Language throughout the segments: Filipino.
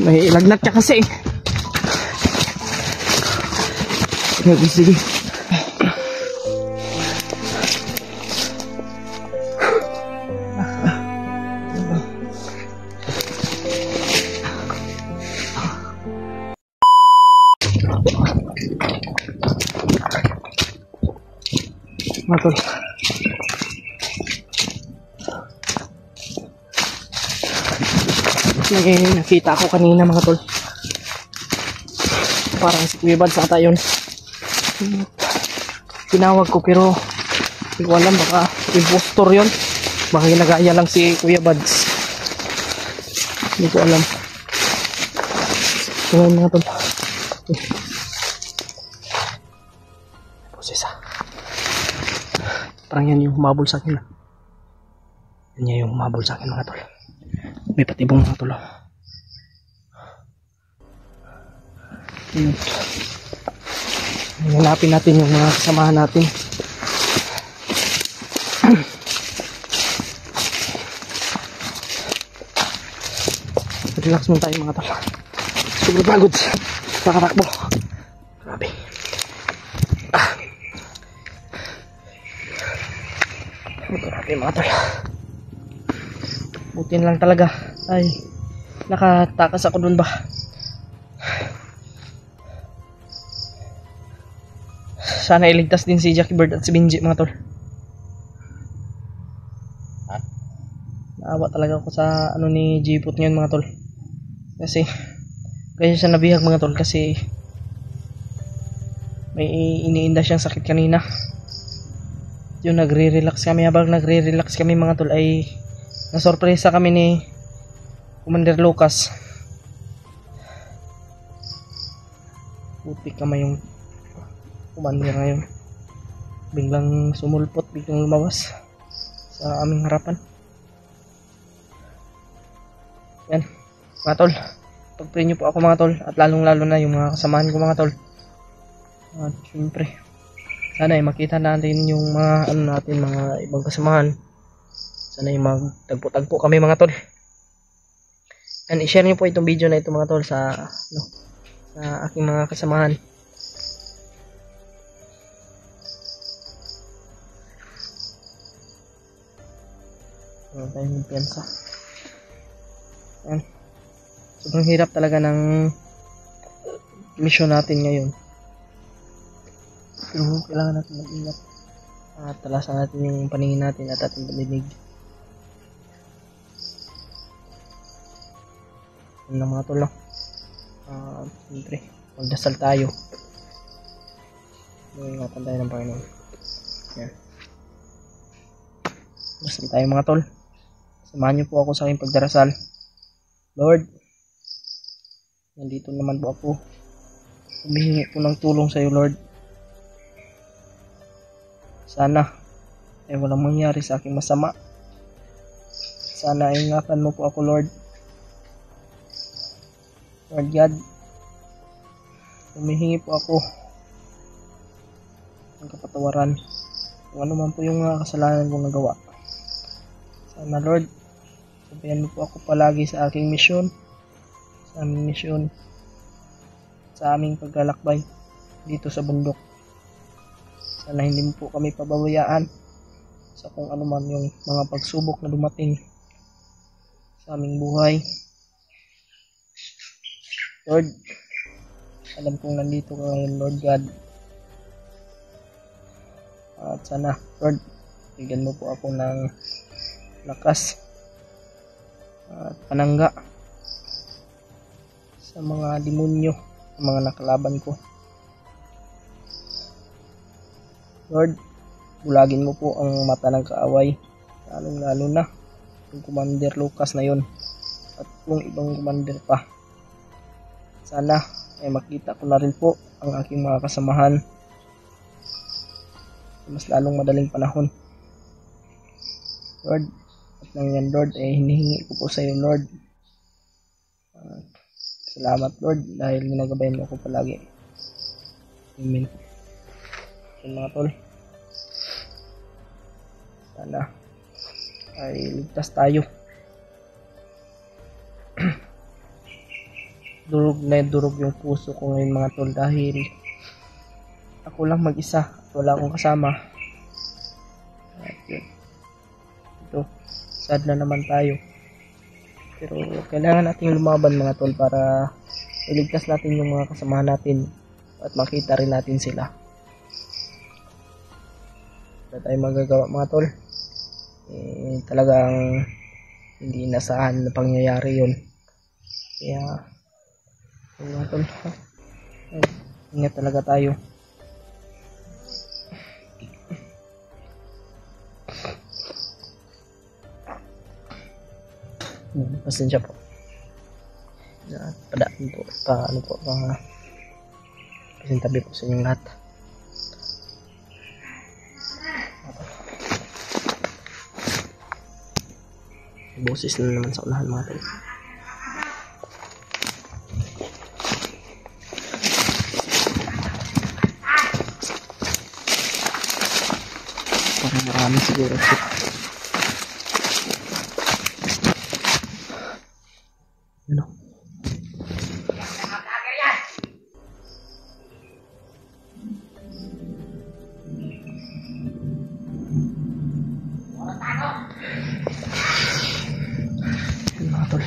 May lagnat ka kasi. Sige. Matol. Nakita ko kanina mga tol. Parang si Kuya Bads ata yun. Tinawag ko pero hindi ko alam, baka impostor yun. Baka ginagaya lang si Kuya Bads. Hindi ko alam. So mga tol. Tapos isa. Parang yan yung humabol sa akin. Yan yung humabol sa akin mga tol. May patibong mga tol. Hanapin natin yung mga kasamahan natin. Relax muna tayo mga tol. Sobrang pagod sa katakbo. Grabe. Grabe mga tol. Butin lang talaga ay nakatakas ako dun ba. Sana iligtas din si Jackie Bird at si Benji mga tol. Naawa talaga ako sa ano ni Jipot ngayon mga tol. Kasi kaya siya nabihag mga tol kasi may iniinda siyang sakit kanina. Yung nagre-relax kami, habang nagre-relax kami mga tol ay nasorpresa kami ni Commander Lucas. Puti kamay yung commander ngayon. Biglang sumulpot, biglang lumabas sa aming harapan. Yan mga tol, pag-pray nyo po ako mga tol, at lalong lalo na yung mga kasamahan ko mga tol. At syempre sana ay makita natin yung mga ano natin, mga ibang kasamahan. Sana ay magtagpo-tagpo kami mga tol. And i-share nyo po itong video na ito mga tol sa aking mga kasamahan. Wala tayong kumpiyansa. Yan. Sobrang hirap talaga ng mission natin ngayon. Pero kailangan natin mag-ingat. At talasan natin yung paningin natin at ating paninig. Yan lang mga tol. Siyempre, magdasal tayo. Ingatan tayo ng Panginoon. Yan. Dasal tayo mga tol. Samahan niyo po ako sa aking pagdarasal. Lord, nandito naman po ako. Humihingi po ng tulong sa iyo, Lord. Sana ay walang mangyari sa aking masama. Sana ay ingatan mo po ako, Lord. Lord God, humihingi po ako ng kapatawaran kung ano man po yung mga kasalanan kong nagawa. Sana, Lord, sabayan mo po ako palagi sa aking misyon, sa aming misyon, sa aming paglalakbay dito sa bundok. Sana hindi mo po kami pababayaan sa kung ano man yung mga pagsubok na dumating sa aming buhay. Lord, alam kong nandito ka ngayon, Lord God. At sana, Lord, bigyan mo po ako ng lakas at panangga sa mga demonyo, sa mga nakalaban ko. Lord, bulagin mo po ang mata ng kaaway, lalong lalo na yung Commander Lucas na yon at yung ibang commander pa. Sana ay makita ko na rin po ang aking mga kasamahan sa mas lalong madaling panahon. Lord, at nang yan Lord ay hinihingi ko po sa iyo Lord. Salamat Lord dahil ginagabayan mo ako palagi. Amen. natin mga tol. Sana ay ligtas tayo. Durog na durog yung puso ko ngayon mga tol, dahil ako lang mag-isa at wala akong kasama. At yun, ito, sad na naman tayo, pero kailangan natin lumaban mga tol para iligtas natin yung mga kasamahan natin at makita rin natin sila. Wala tayong magagawa mga tol. Talagang hindi inasahan na pangyayari yun. Kaya mga tol, ingat talaga tayo. Pasensya po. Padaan po, pasintabi po sa inyong lahat. Boses na naman sa unahan mga tol. Parang marami siguro siya. Ano? Mga tol,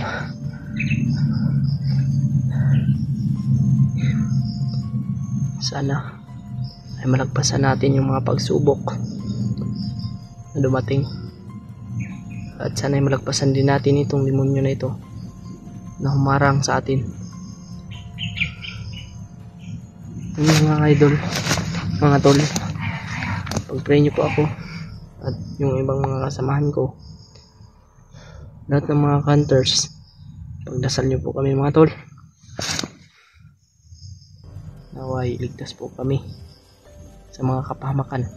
sana ay malagpasan natin yung mga pagsubok na dumating, at sana ay malagpasan din natin itong demonyo na ito na humarang sa atin. Yung mga idol, mga tol, pag-pray nyo po ako at yung ibang mga kasamahan ko, lahat ng mga hunters, pagdasal nyo po kami mga tol. Naway ligtas po kami sa mga kapahamakan.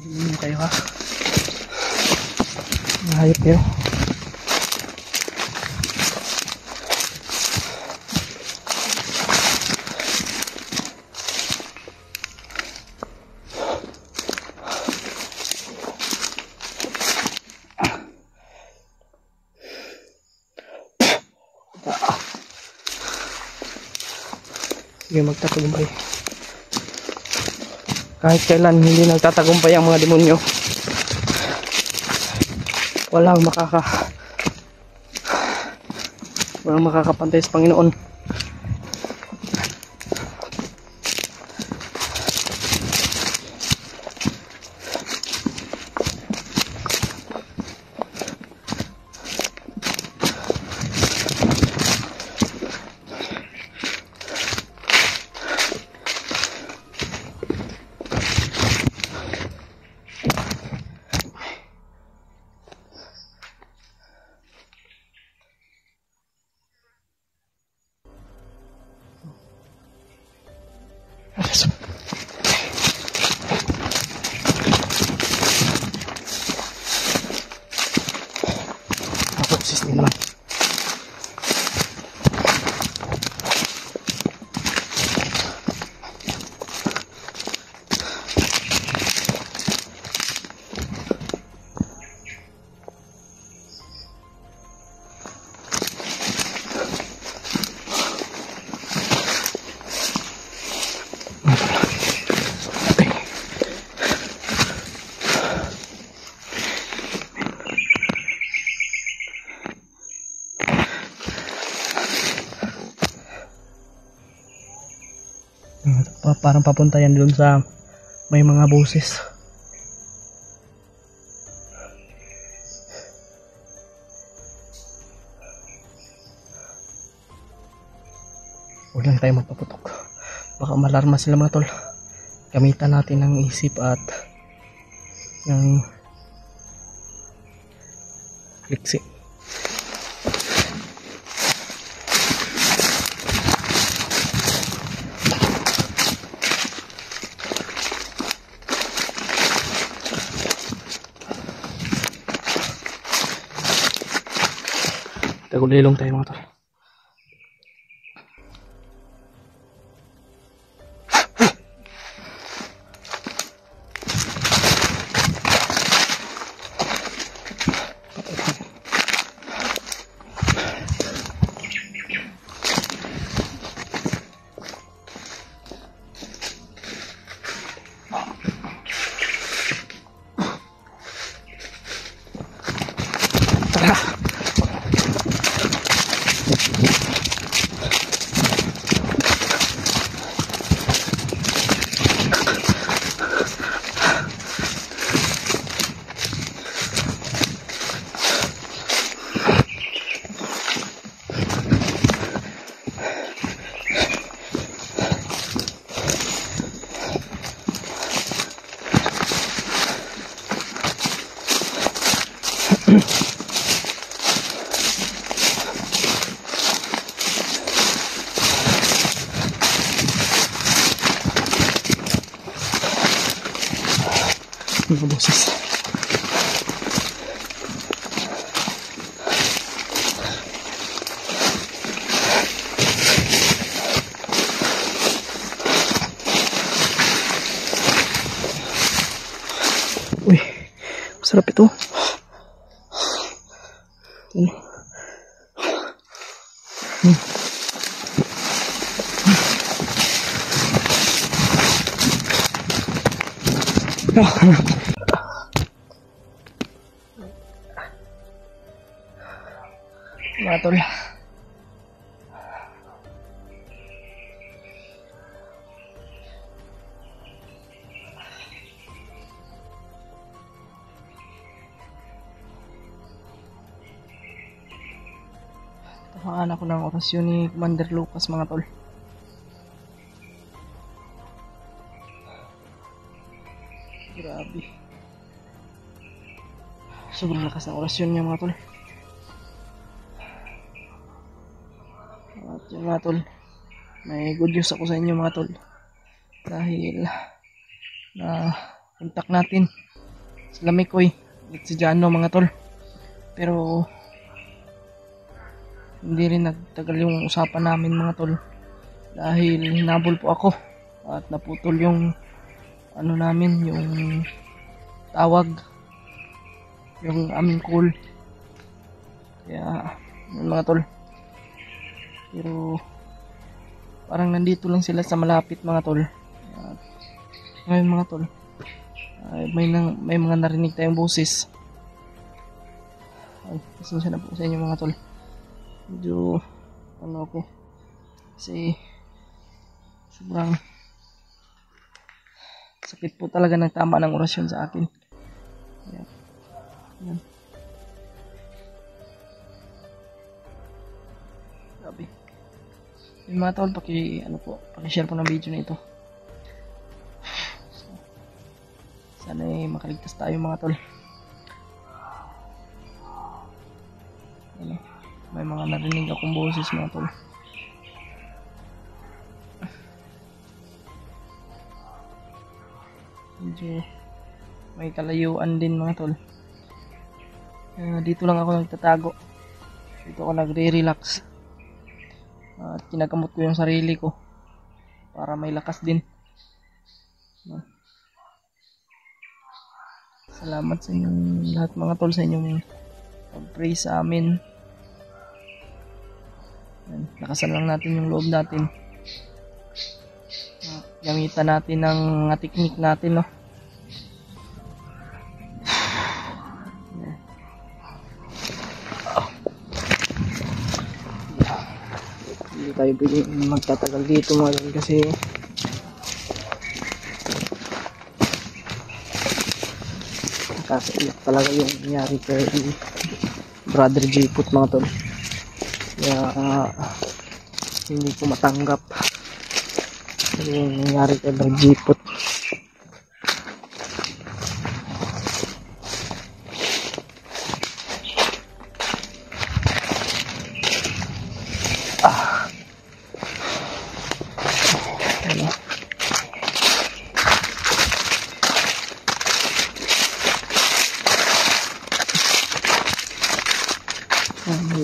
Hindi kayo ha. Mahayop kayo. Hindi magtatagumpay. Kahit kailan hindi nagtatagumpay ang mga demonyo. Walang makakapantay sa Panginoon. Buksis din naman. Parang papunta yan dun sa may mga boses. Huwag lang tayo magpaputok. Baka malarma sila mga tol. Gamitan natin ng isip at ng liksi. Tagulilong tayo mga tol. Mga boses. Uy, masarap ito. Mga tol, tamaan ako ng orasyon ni Commander Lucas mga tol. Grabe, sobrang lakas ng orasyon niya mga tol. At yun mga tol, may good news ako sa inyo mga tol. Dahil na contact natin sila Mikoy at si Jano mga tol. Pero hindi rin nagtagal yung usapan namin mga tol. Dahil hinabol po ako at naputol yung ano namin, yung tawag, yung aming call. Kaya yun mga tol. Pero parang nandito lang sila sa malapit mga tol. At ngayon mga tol, ay may mga narinig tayong boses. Ay, pasensya na po sa inyo mga tol. Medyo ano ako, kasi sobrang sakit po talaga ng tama ng orasyon sa akin. Yan. Yan. Grabe. Yung mga tol, paki-share po ng video na ito. Sana makaligtas tayo mga tol. Ano, may mga narinig akong boses mga tol. Medyo may kalayuan din mga tol. Dito lang ako nagtatago. Dito ako nagre-relax. At kinagamot ko yung sarili ko para may lakas din. Salamat sa inyong lahat mga tol, sa inyong pag-pray sa amin. Yan, lakasan lang natin yung loob natin. Gamitan natin ng mga technique natin, no? Hindi tayo pwede magtatagal dito mga tol, kasi nakakaiyak talaga yung nangyari kay Brother J-Put mga tol. Kaya hindi ko matanggap yung nangyari kay Brother J-Put.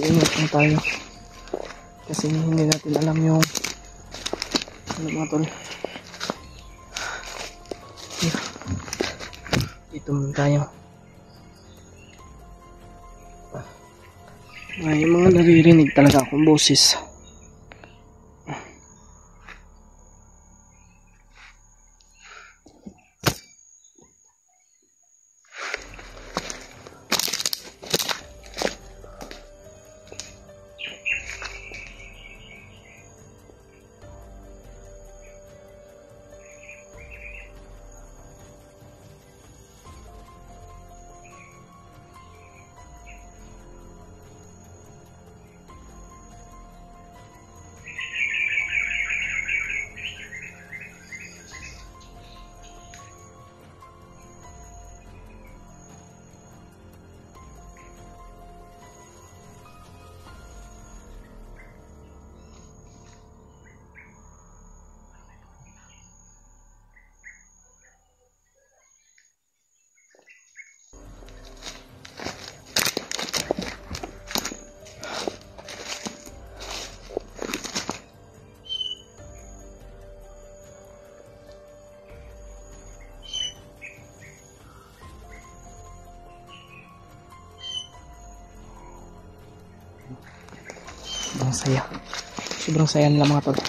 Ingat lang tayo kasi hindi natin alam yung ano mga tol. Dito muna tayo. May mga naririnig talaga akong boses. Sobrang saya nila mga tol.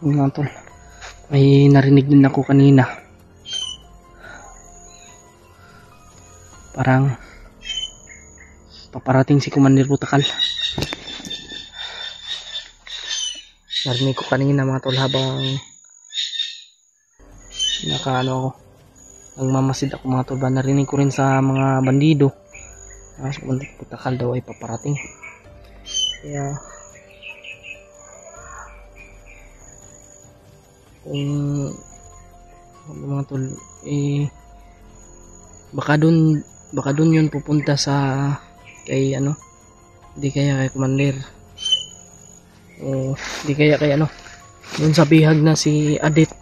Mga tol, may narinig din ako kanina, parang paparating si Commander Butakal. Narinig ko kanina mga tol habang ako, nagmamasid ako mga tol. Narinig ko rin sa mga bandido si Commander Butakal daw ay paparating. Kaya kung mga tol, baka dun yun pupunta sa kay di kaya kay Commander, o di kaya kay dun sa bihag na si Adit,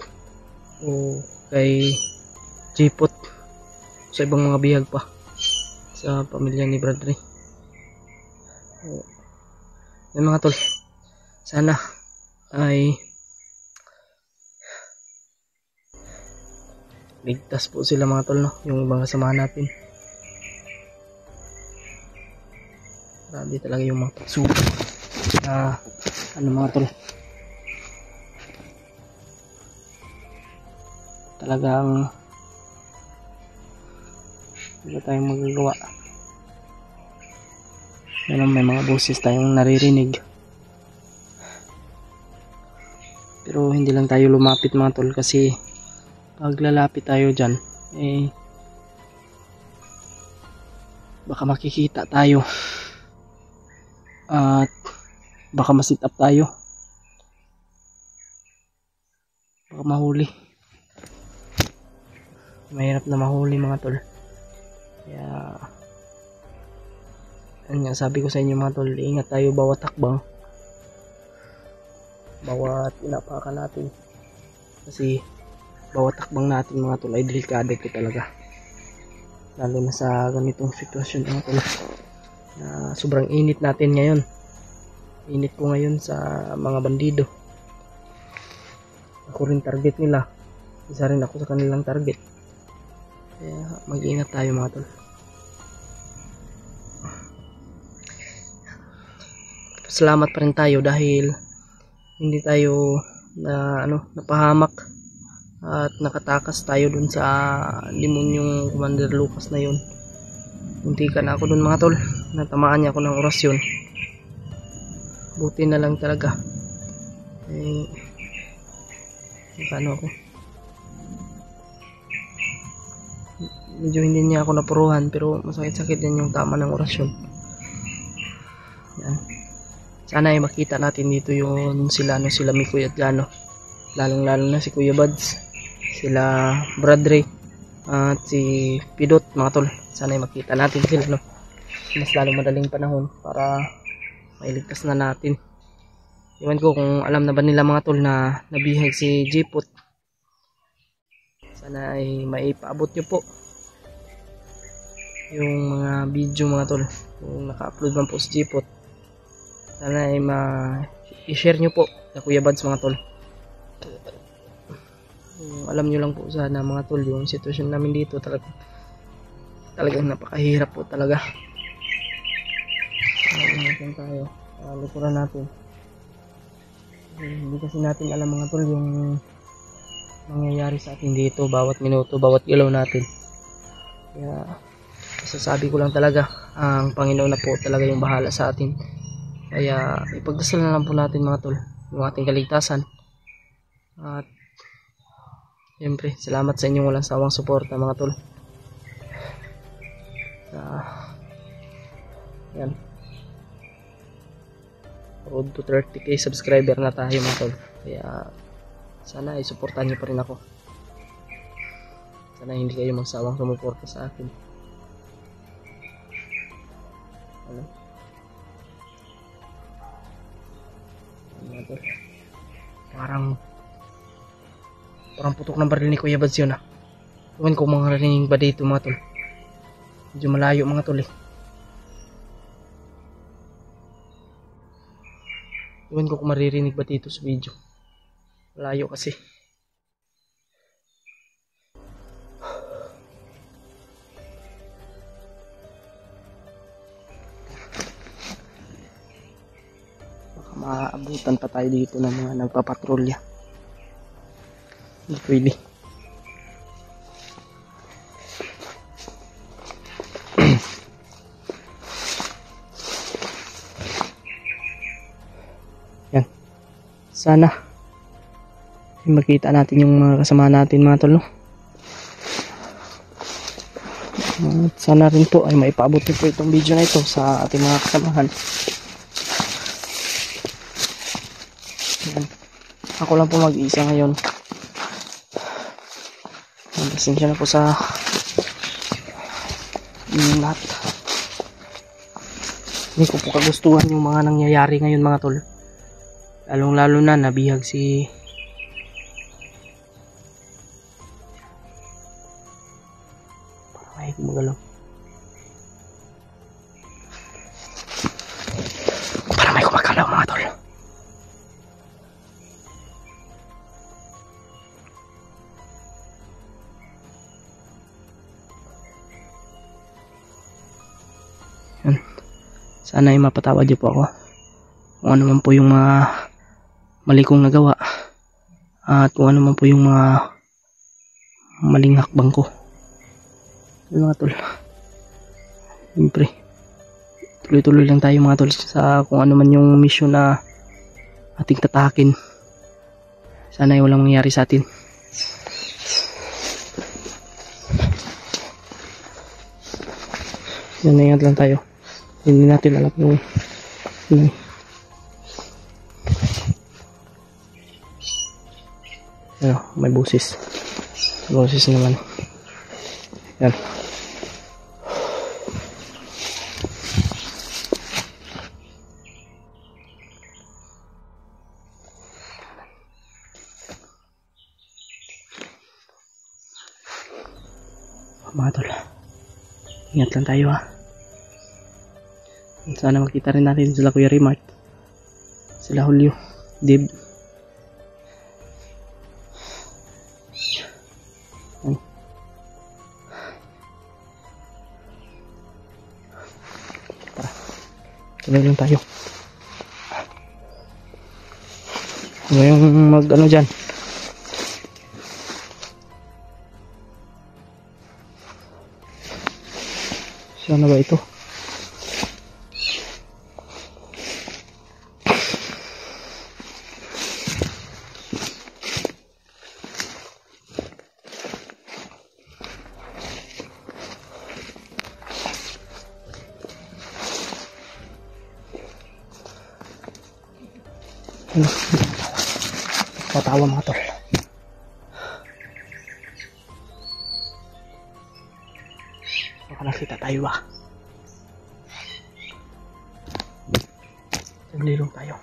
o kay J-Put, sa ibang mga bihag pa sa pamilya ni Bradley. Yung mga tol, sana ay ligtas po sila mga tol, no? Yung mga samahan natin. Grabe talaga yung mga pagsubok na ano mga tol. Talagang wala tayong magagawa. May mga boses tayong naririnig. Pero hindi lang tayo lumapit mga tol, kasi pag lalapit tayo dyan, baka makikita tayo at baka ma-sit up tayo, baka mahuli. Mahirap na mahuli mga tol. Kaya nga sabi ko sa inyo mga tol, ingat tayo bawat hakbang, bawat inapakan natin, kasi bawat hakbang natin mga tol ay delikado po talaga, lalo na sa ganitong sitwasyon mga tol, na sobrang init natin ngayon. Init ko ngayon sa mga bandido. Ako rin target nila, isa rin ako sa kanilang target. Kaya mag-ingat tayo mga tol. Salamat pa rin tayo dahil hindi tayo napahamak at nakatakas tayo dun sa demonyong Commander Lucas na yun. Muntikan ako dun mga tol, natamaan niya ako ng orasyon. Buti na lang talaga paano ako, medyo hindi niya ako napuruhan, pero masakit-sakit din yung tama ng orasyon. Yan. Sana ay makita natin dito yung sila Mikoy at Jano, lalong na si Kuya Buds, sila Bradre at si Pidot mga tol. Sana ay makita natin sila, no? Mas lalong madaling panahon para mailigtas na natin. Iwan ko kung alam na ba nila mga tol na nabihag si Jipot. Sana ay maipaabot nyo po yung mga video mga tol, kung naka-upload man po si Jipot. Sana ay i-share nyo po na Kuya Buds mga tol. Alam nyo lang po sana mga tol, yung sitwasyon namin dito talagang napakahirap po talaga. Natin tayo, lukuran natin. Hindi kasi natin alam mga tol yung mangyayari sa atin dito, bawat minuto, bawat ilaw natin. Kaya sasabi ko lang talaga, ang Panginoon na po talaga yung bahala sa atin. Kaya ipagdasal na lang po natin mga tol yung ating kaligtasan. At siyempre, salamat sa inyong walang sawang suporta mga tol. Yan, road to 30k subscriber na tayo mga tol. Kaya sana ay suportahan nyo pa rin ako. Sana hindi kayo magsawang sumuporta sa akin. Parang putok ng baril ni Kuya Buds yun. Iwan ko mga rinig ba dito mga tol. Medyo malayo mga tol Iwan ko kung maririnig ba dito sa video. Malayo kasi. Maabutan pa tayo dito ng mga nagpapatrolya. Hindi pwede. Yan. Sana makita natin yung mga kasama natin mga tol, no? At sana rin po ay maipaabot po itong video na ito sa ating mga kasamahan. Ako lang po mag-isa ngayon. Pasensya na po sa lahat. Hindi ko po kagustuhan yung mga nangyayari ngayon mga tol. Lalong lalo na nabihag si parang ay gumagalaw. Parang may gumagalaw mga tol. Sana ay mapatawad niyo po ako kung ano man po yung mga mali kong nagawa at kung ano man po yung mga maling hakbang ko. Yun mga tol, siyempre tuloy-tuloy lang tayo mga tol sa kung ano man yung mission na ating tatahakin. Sana ay walang mangyari sa atin. Ingat lang tayo, hindi natin alam yung ano, may busis naman. Yan. Mga tol, ingat lang tayo ha. Sana makita rin natin sila Kuya Remart, sila Julio, Dib. Tuloy lang tayo. Ano yung mag ano dyan? Sana ba ito? Ano? Matawa mga tol. Baka nakita tayo ba? Naglilong tayo.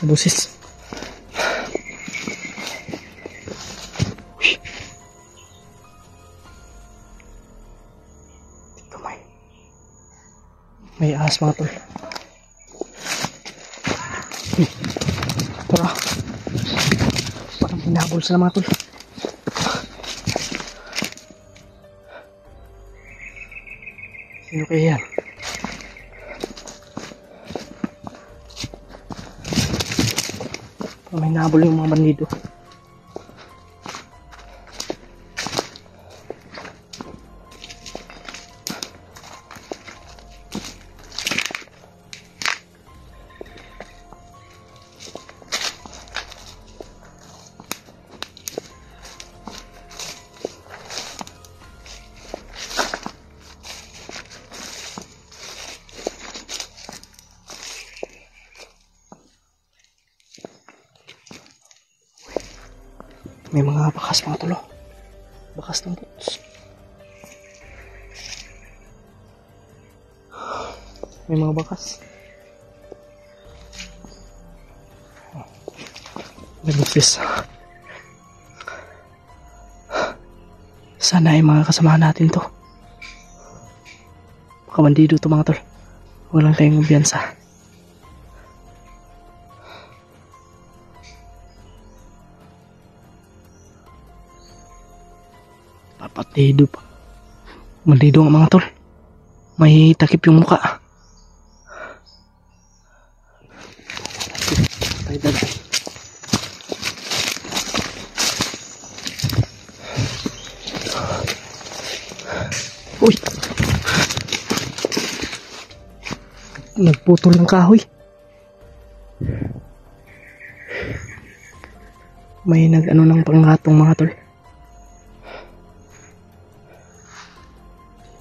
Busis. Dito may ahas mga tol. Tara. Parang hinabol sila mga tol. Sino kaya yan? May nabol yung mga bandido. May mga bakas mga tulo. Bakas ng boots. May mga bakas. May busis. Sana ay mga kasamahan natin to. Baka bandido to mga tol. Walang tayong kumpiyansa. Papatido pa. Bandido nga mga tol. May takip yung muka. Uy! Nagputol ng kahoy. May nag-ano ng panghatong mga tol.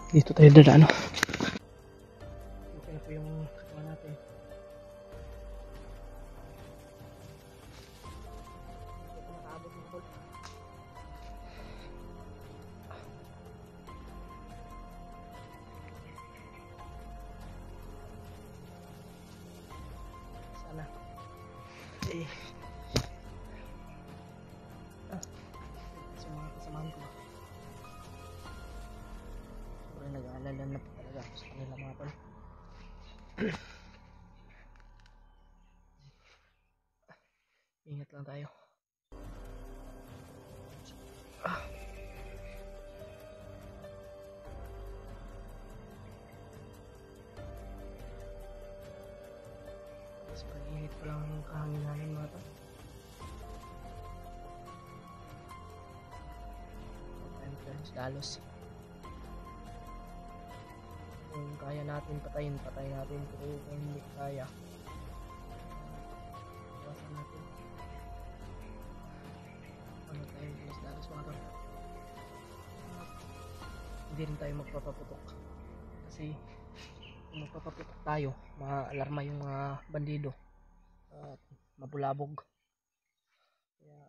Dito tayo dadaan. Okay na po yung katawan natin. Hindi ko nakaabot ng tol. Sana. Eh. Sa mga kasamahan ko. Sobrang nag-aalala na po talaga ako sa kanila mga tol. Ingat lang tayo. Sobrang init pa lang yung kahangin-hangin mga tol. Dalos. Kung kaya natin patayin natin, pero kung hindi kaya, iwasan natin. Ano tayo dalos mga tol. Hindi rin tayo magpapaputok kasi kung magpapaputok tayo, maalarma yung mga bandido at mabulabog. Kaya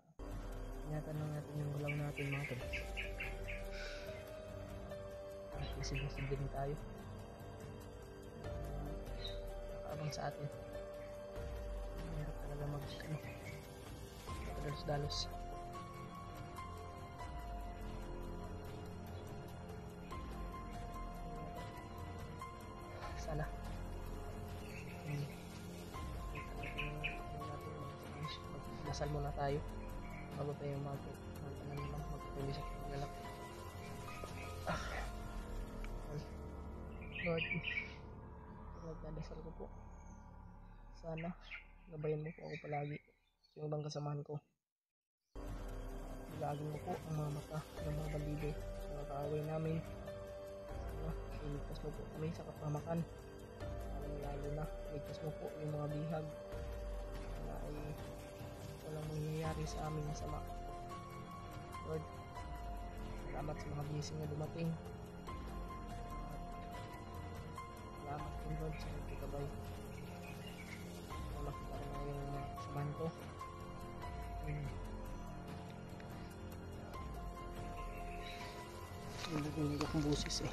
ingatan lang natin yung galaw natin mga tol. Masigmasid din tayo. Nakaabang sa atin. Mahirap talaga magdalos-dalos. Sana magdasal muna tayo bago tayo magpatuloy sa paglalak. Lord, nagdadasal ko po, sana gabayan mo po ako palagi sa yung ibang kasamahan ko. Ilagin mo po ang mga mata ng mga bandido sa mga kaaway namin. Sana iligtas mo po kami sa kapamakan, lalo na iligtas mo po yung mga bihag na ay walang mangyayari sa amin na sama. Lord, salamat sa mga blessing na dumating. Salamat din Lord sa pagkabay. Makita ko na yung mga kasamahan ko. Nagdinig akong busis eh.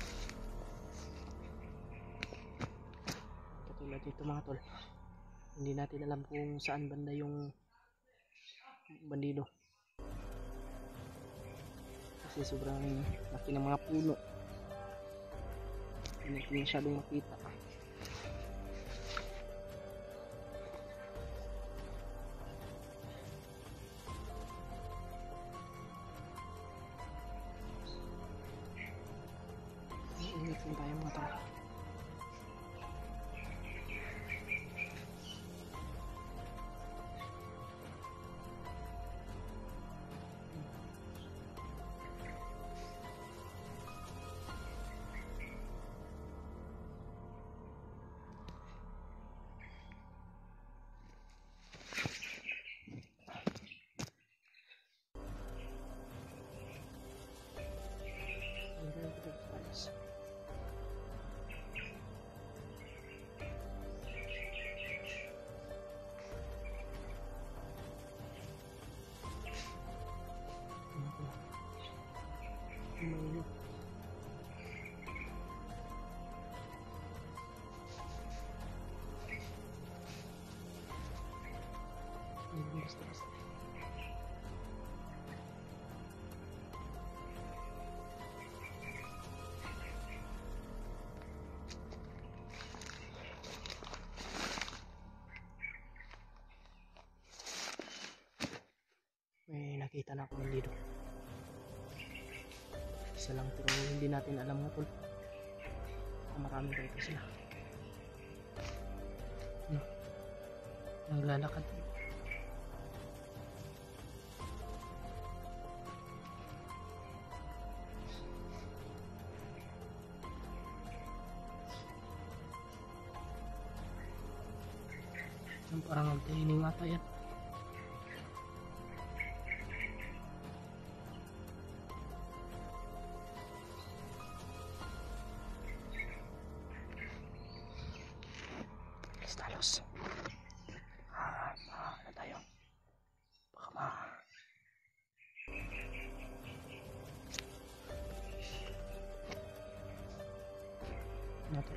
Katulad dito mga tol. Hindi natin alam kung saan banda yung bandido. Kasi sobrang laki ng mga puno. Hindi ko masyadong makita. Ingat lang tayo mga tol. Basta-basta. May nakita na ako dito. Isa lang pero hindi natin alam nga tol. Marami pa ito sila. Naglalakad. Parang nagtihining ata yan. Stalos. Ano tayo? Baka ano to?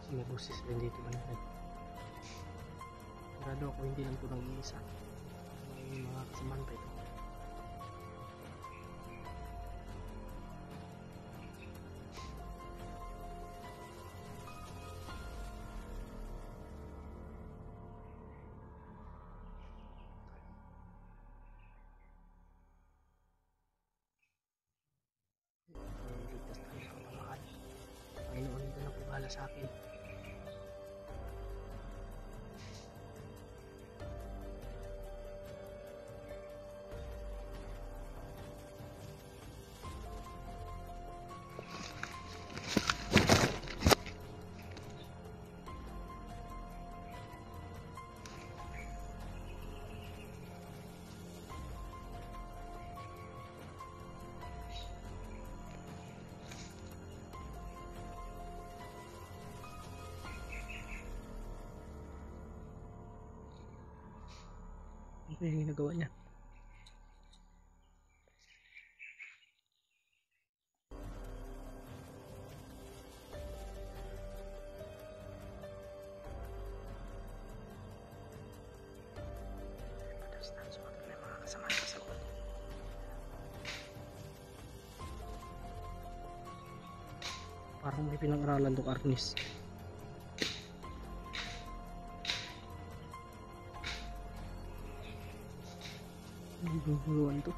May busis rin dito ba natin? Sigurado ako hindi lang ito nag-iisa. May mga kasamaan pa ito. Ligtas tayo sa kapamakan. Panginoon, ito na po bahala sa akin. Ano yung ginagawa niya? May mga kasama sa loob. Parang may pinag-aralan itong Arnis. Guguluhan to.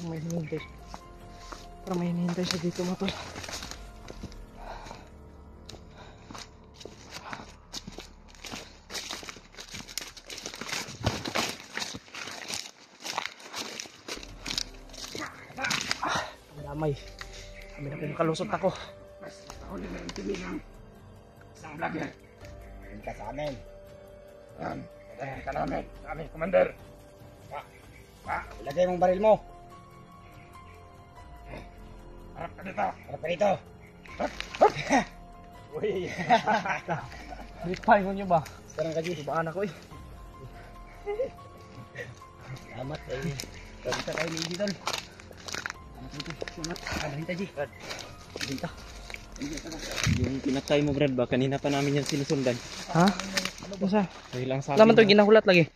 May hinihintay. Parang may hinihintay siya dito mga tol. Ang damay. Kami na pinakalusot ako. Ako na meron tumilang isang vlogger. Ayun ka sa amin. Yan. Patayin ka namin. Sa amin, Commander. Ilagay mong baril mo. Harap ka dito. Harap ka dito. Uy. Bigpahingon nyo ba? Sekarang ka dito. Ibaan ako eh. Selamat kayo. Kita kayo ni Iji tol. Selamat. Ada hinta Ji. Hinta. Yung pinatay mo Brad ba? Kanina pa namin yan sinusundan. Ha? Ano sa? Hilang sabi. Laman to ginahulat lagi.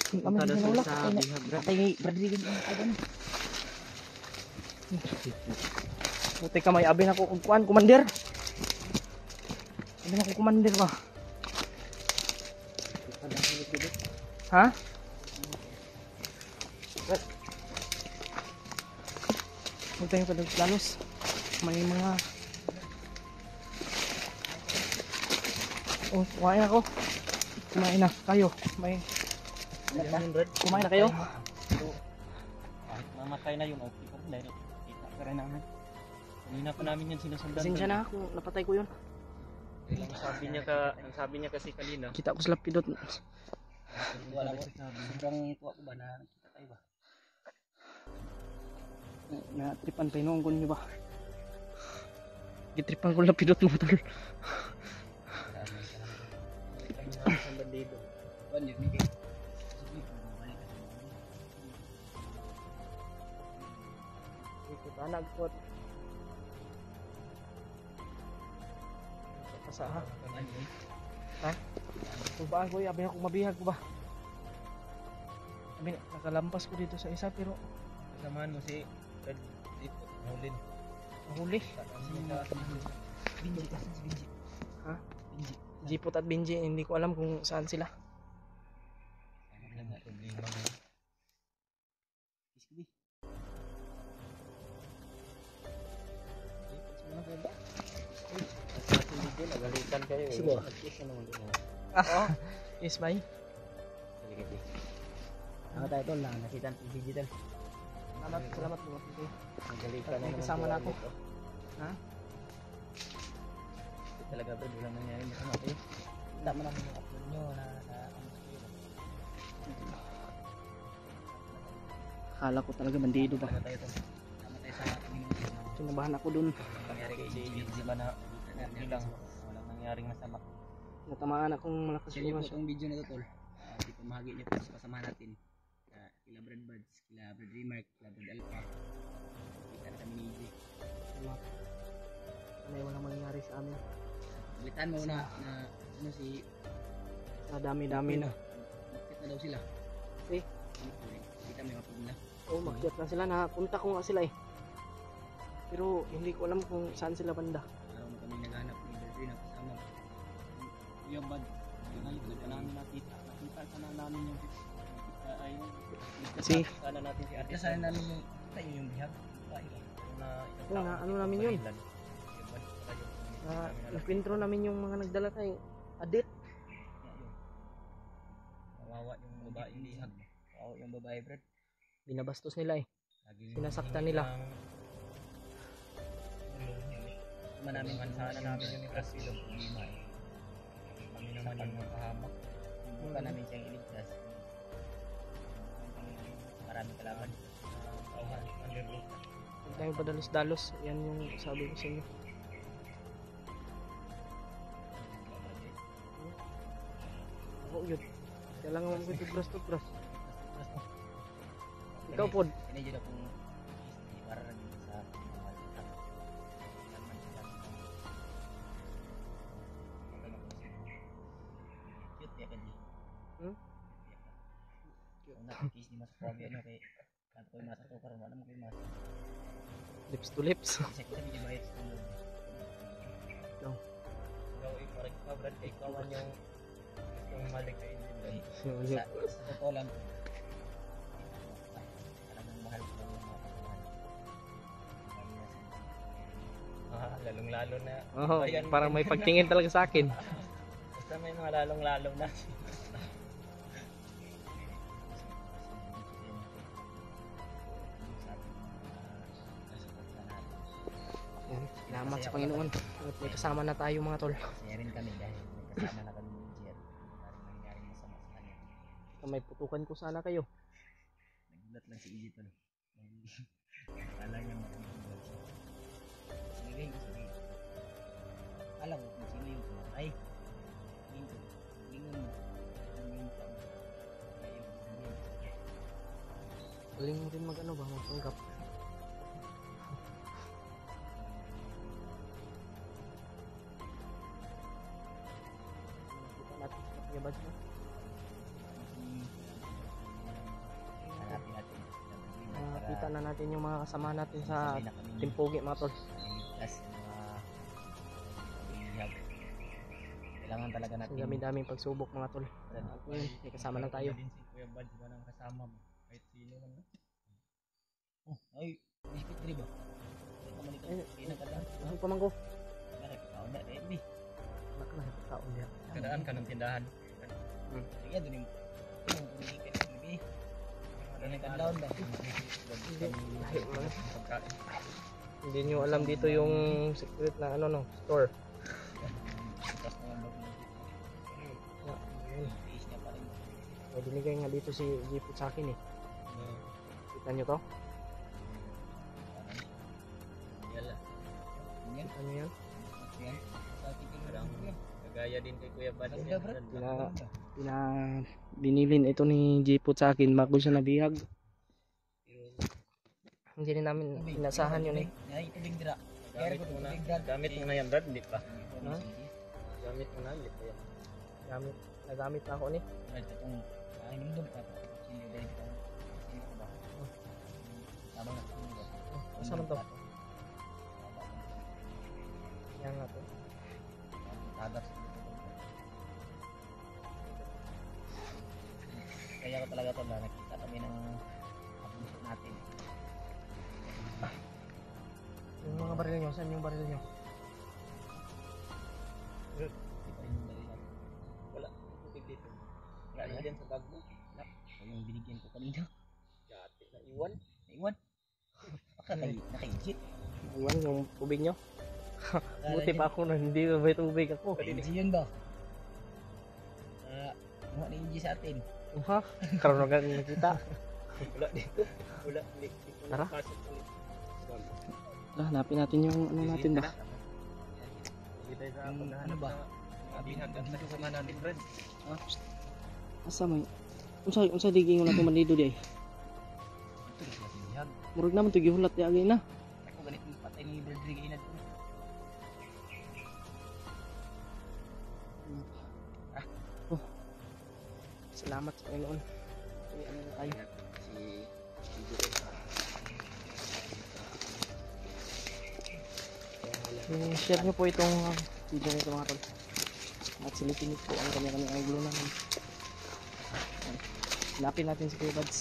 Punta na Ginahulat. sa sabi ha Brad. Patay Brad Regan. Buti ka may abi na ko kuan, Commander. Abi na ko Commander ba? Ha? Huwag tayong padaglalos. May mga Oh, kumain ako. Kumain na kayo. Kumain na kayo? Kahit mamatay na yun, okay pa rin dahil kita pa rin namin. Kanina pa namin yan sinusundan. Pasensya na ako, napatay ko yun. Ang sabi niya kasi kanina. Kita ko sa lapidot. Wala ko sabi. Sobrang kuha ko ba na kita tayo ba? Natripan pa inunggon nyo ba? Gitripan ko lapidot mo tol. Ang bandido. Bandido, Miguel. Kita nagpot. Asa ha? Ha? Kung ba ako, abi ako mabihag ko ba? Abi, nakalampas ko dito sa isa pero Kasamahan mo si Red Dito. Maulin. nahuli. Binji. Binji. Ha? Jipot at Benji, hindi ko alam kung saan sila. Ano nga problema mo? Iski. Nagalitan kayo eh. Sige. Nag-kiss naman din. Yes, bye. Sige, sige. Ano tayo tol? Nakita ng digital. Salamat po. Okay. Nagalitan May kasama na ako. Ha? Ito talaga bro, walang nangyari masama kayo. Tama naman yung upload nyo na sa ano kayo. Akala ko talaga bandido ba? Tama tayo tol. Tama tayo sa community. Kinabahan ako dun. Nangyari kay JJ, di ba na bilang walang nangyaring masama. Natamaan akong malakas Share niyo po yung itong video na to tol. Di pamahagi niyo po sa kasama natin. Kila Brad Buds, kila Brad Remark, kila Brad Alpha. Kita na kami ni EJ. Ano walang mangyari sa amin. Balitaan mo na ano si Sa dami-dami na. bakit na daw sila. Eh? Kita may mapag nila. Oo, makyat na sila. Napunta ko nga sila eh. Pero hindi ko alam kung saan sila banda. Araw na kami naghanap ni Brad Remark kasama. Kuya Bad, ngayon doon pa namin nakita. Nakita sana namin yung ayun. Kasi Sana natin si Ate. Sana namin yung kita yung bihag. Oo, na ano namin yun. Napintro namin yung mga nagdala tayong adit. Kawawa yung babae bihag. Kawawa yung babae Brad. Binabastos nila eh. Sinasaktan nila. Namin sana namin yung kasi yung problema eh. Kami naman yung makahamak. Buka namin siyang iligtas. Maraming kalaban. Huwag tayong padalos-dalos. Yan yung sabi ko sa inyo. Oo, yun. Kailangan mo ko tubras. Ikaw pod. Ini juga pun para lagi sa cute ya kan di. Nak kis di mas kuabi ano kay kanto ko mas to karon wala mo kay mas. Lips to lips. Sa kita medyo bayad sa tulog. No. Ikaw parang ikaw Brad kay kawan yung gustong malik kay Indy. Yun. Sa totoo lang talagang mahal ko yung mga kasama. Lalong-lalo na. Oo, Ayan. parang may pagtingin talaga sa akin. Basta may mga lalong-lalo na. Yan. Salamat sa Panginoon. At may kasama na tayo mga tol. Masaya rin kami dahil may kasama na kami ni Jer. Maraming nangyaring masama sa kanya. May putukan ko sana kayo. Nagulat lang si Izzy tol. Akala niya magbibilag siya. Sige, sige. Alam mo kung sino yung tumatay. Minto, lingon mo. Minto mo. Kaya yung sabihin sa kanya. Galing mo rin mag-ano ba, magpanggap. Nakita natin sa pakiyabad mo. Hanapin natin. Nakita na natin yung mga kasama natin sa Sabay na kami ni Timpogi mga tol. Ligtas yung mga bihag. Kailangan talaga natin. Ang dami-daming pagsubok mga tol. At yun, may kasama na tayo. Din si Kuya Bad, diba nang kasama mo? Kahit sino man. Oh, ay, biscuit diri ba? Ito man ito. Ay, Kailan ka lang? Ano pa man ko? Bakit ikaw na, Ebi? Nak na. Kaon niya. Kadaan ka ng tindahan. Sige, doon yung pumilikan ng gabi. Ano yung kadlaon ba? Pagkain. Hindi nyo alam dito yung secret na ano no, store. Tapos na yung Tiis niya pa rin. May binigay nga dito si Jipot sa akin eh. Kita nyo to? Yala. Yan. Ano yan? Yan. Sa tikin mo Parang lang. kagaya din kay Kuya Bad. Ganda, Brad. Binilin ito ni Jipot sa akin bago siya nabihag. Hindi rin namin inasahan yun eh. Ay, tubig dira. Gamit mo na yan, Brad, di pa? Ha? Gamit mo na, di pa yan. Nagamit na ako ni. Brad, itong hinumdum ka. Sili dahil ka. Sili ko ba? Tabang na ito ba? Asa man to? Yan nga to. Tagas. Kaya ko talaga to na nakita kami ng abusot natin. Yung mga baril nyo, saan yung baril nyo? Di pa rin yung dali natin. Wala, tubig dito. Wala Kaya yan. dyan sa bag mo. Ito yung binigyan ko kanina. Dati na iwan. Naiwan. Baka nakaigit. Iwan yung tubig nyo. Buti pa ako na hindi may tubig ako. Kanina yun ba? Mga na sa atin. Ha? Karoon na nakita. Wala dito. Wala dito. Tara. Pasok ulit. Hanapin natin yung ano natin ba? Dito sa Yung paghahanap ano ba? na abihag at nakasama natin, Brad. Asa may? Unsa diging mo natin mandido di ay? Ito rin kasi bihag. Murag naman to gihulat di agay na. Ako ganit yung patay ni Rodrigo Inad. Salamat sa Panginoon. Ay, ano na tayo? Share nyo po itong video nito mga tol. At silipin po ang kanya-kanya angulo namin. Hanapin natin si Kuya Bads.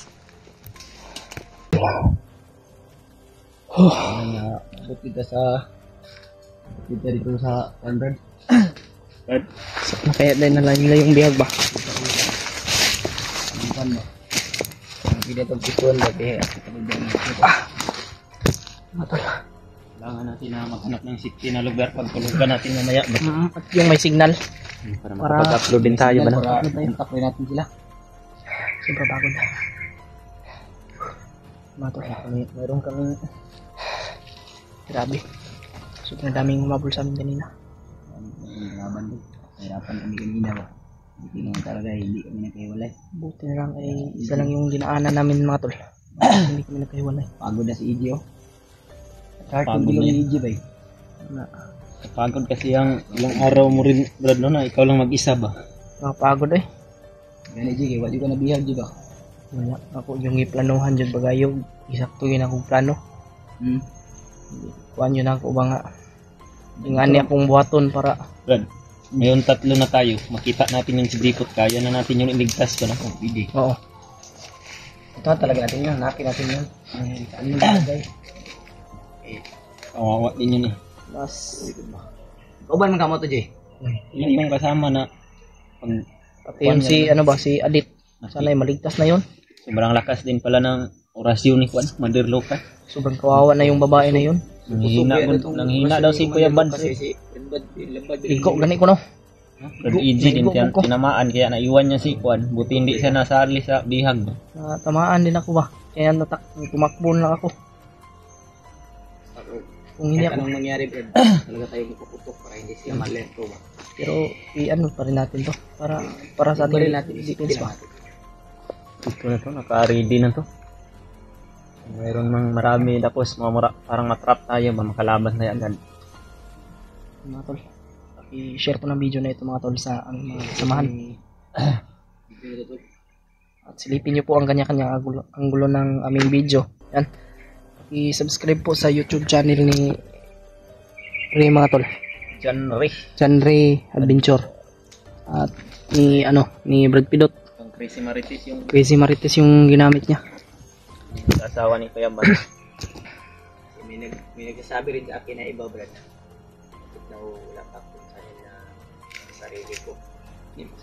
Ano na, abot kita dito sa 100. Brad, Kaya din na nila yung bihag ba? ano ba? Ang pila itong pikuan ba? Kaya Mga tol. kailangan natin na maghanap ng safety na lugar pagtulugan natin mamaya. At yung may signal. Para Para- makapag-upload din tayo ba na? Para kontak rin natin sila. Sobrang pagod. Mga tol. Mayroon kami Grabe. Sobrang daming umabol sa amin kanina. laban doon. Hirapan kami kanina ba? Hindi naman talaga, hindi kami nagkahiwalay. Buti na lang ay isa lang yung dinaanan namin mga tol. Hindi kami nagkahiwalay. Pagod na si Idyo. Pagod Pagod na na Iggy ba eh. Pagod kasi ang ilang araw mo rin, Brad, no, na ikaw lang mag-isa ba? Nakapagod eh. Gani Iggy, wala ko nabihag di ba? Wala. Ako yung iplanuhan dyan bagayog. Isakto yun akong plano. Kuhan yun ako ba nga. Ingani akong buhaton para Brad, ngayon 3 na tayo. Makita natin yung si Bripot. Kaya na natin yung iligtas ko na. Oh, pwede. oo. Ito talaga natin yun, hanapin natin yun. Ano yung bagay? Kawawa din yun eh. Mas Uban man kamo to, Jay? Yun yung kasama na pag pati yun si ano ba si Adit. Sana ay maligtas na yun. sobrang lakas din pala ng orasyon ni Juan, Mother Loca. Sobrang kawawa na yung babae na yun. Nanghina daw si Kuya Bad. Iko gani ko no. Brad Easy din siya tinamaan kaya naiwan niya si Juan. Buti hindi siya nasali sa bihag. Tamaan din ako ba. Kaya tumakbo na ako. Kung hindi ako. Anong mangyari, Brad? Talaga tayo mapuputok para hindi siya malento ba? Pero i-ano pa rin natin to. Para sa ating defense ba. Ito na to, naka-ready na to. Mayroon mang marami tapos parang matrap tayo ba makalaban na agad. Mga tol. I-share po ng video na ito mga tol sa aming mga kasamahan. At silipin nyo po ang kanya-kanyang anggulo ng aming video. Yan. I-subscribe po sa YouTube channel ni Ray mga tol. John Ray Adventure. At ni Brad Pidot. Ang Crazy Marites yung Crazy Marites yung ginamit niya. asawa ni Kuya Bad. May nagsasabi rin sa akin na iba, Brad. Daw wala pa kung saan na sarili ko.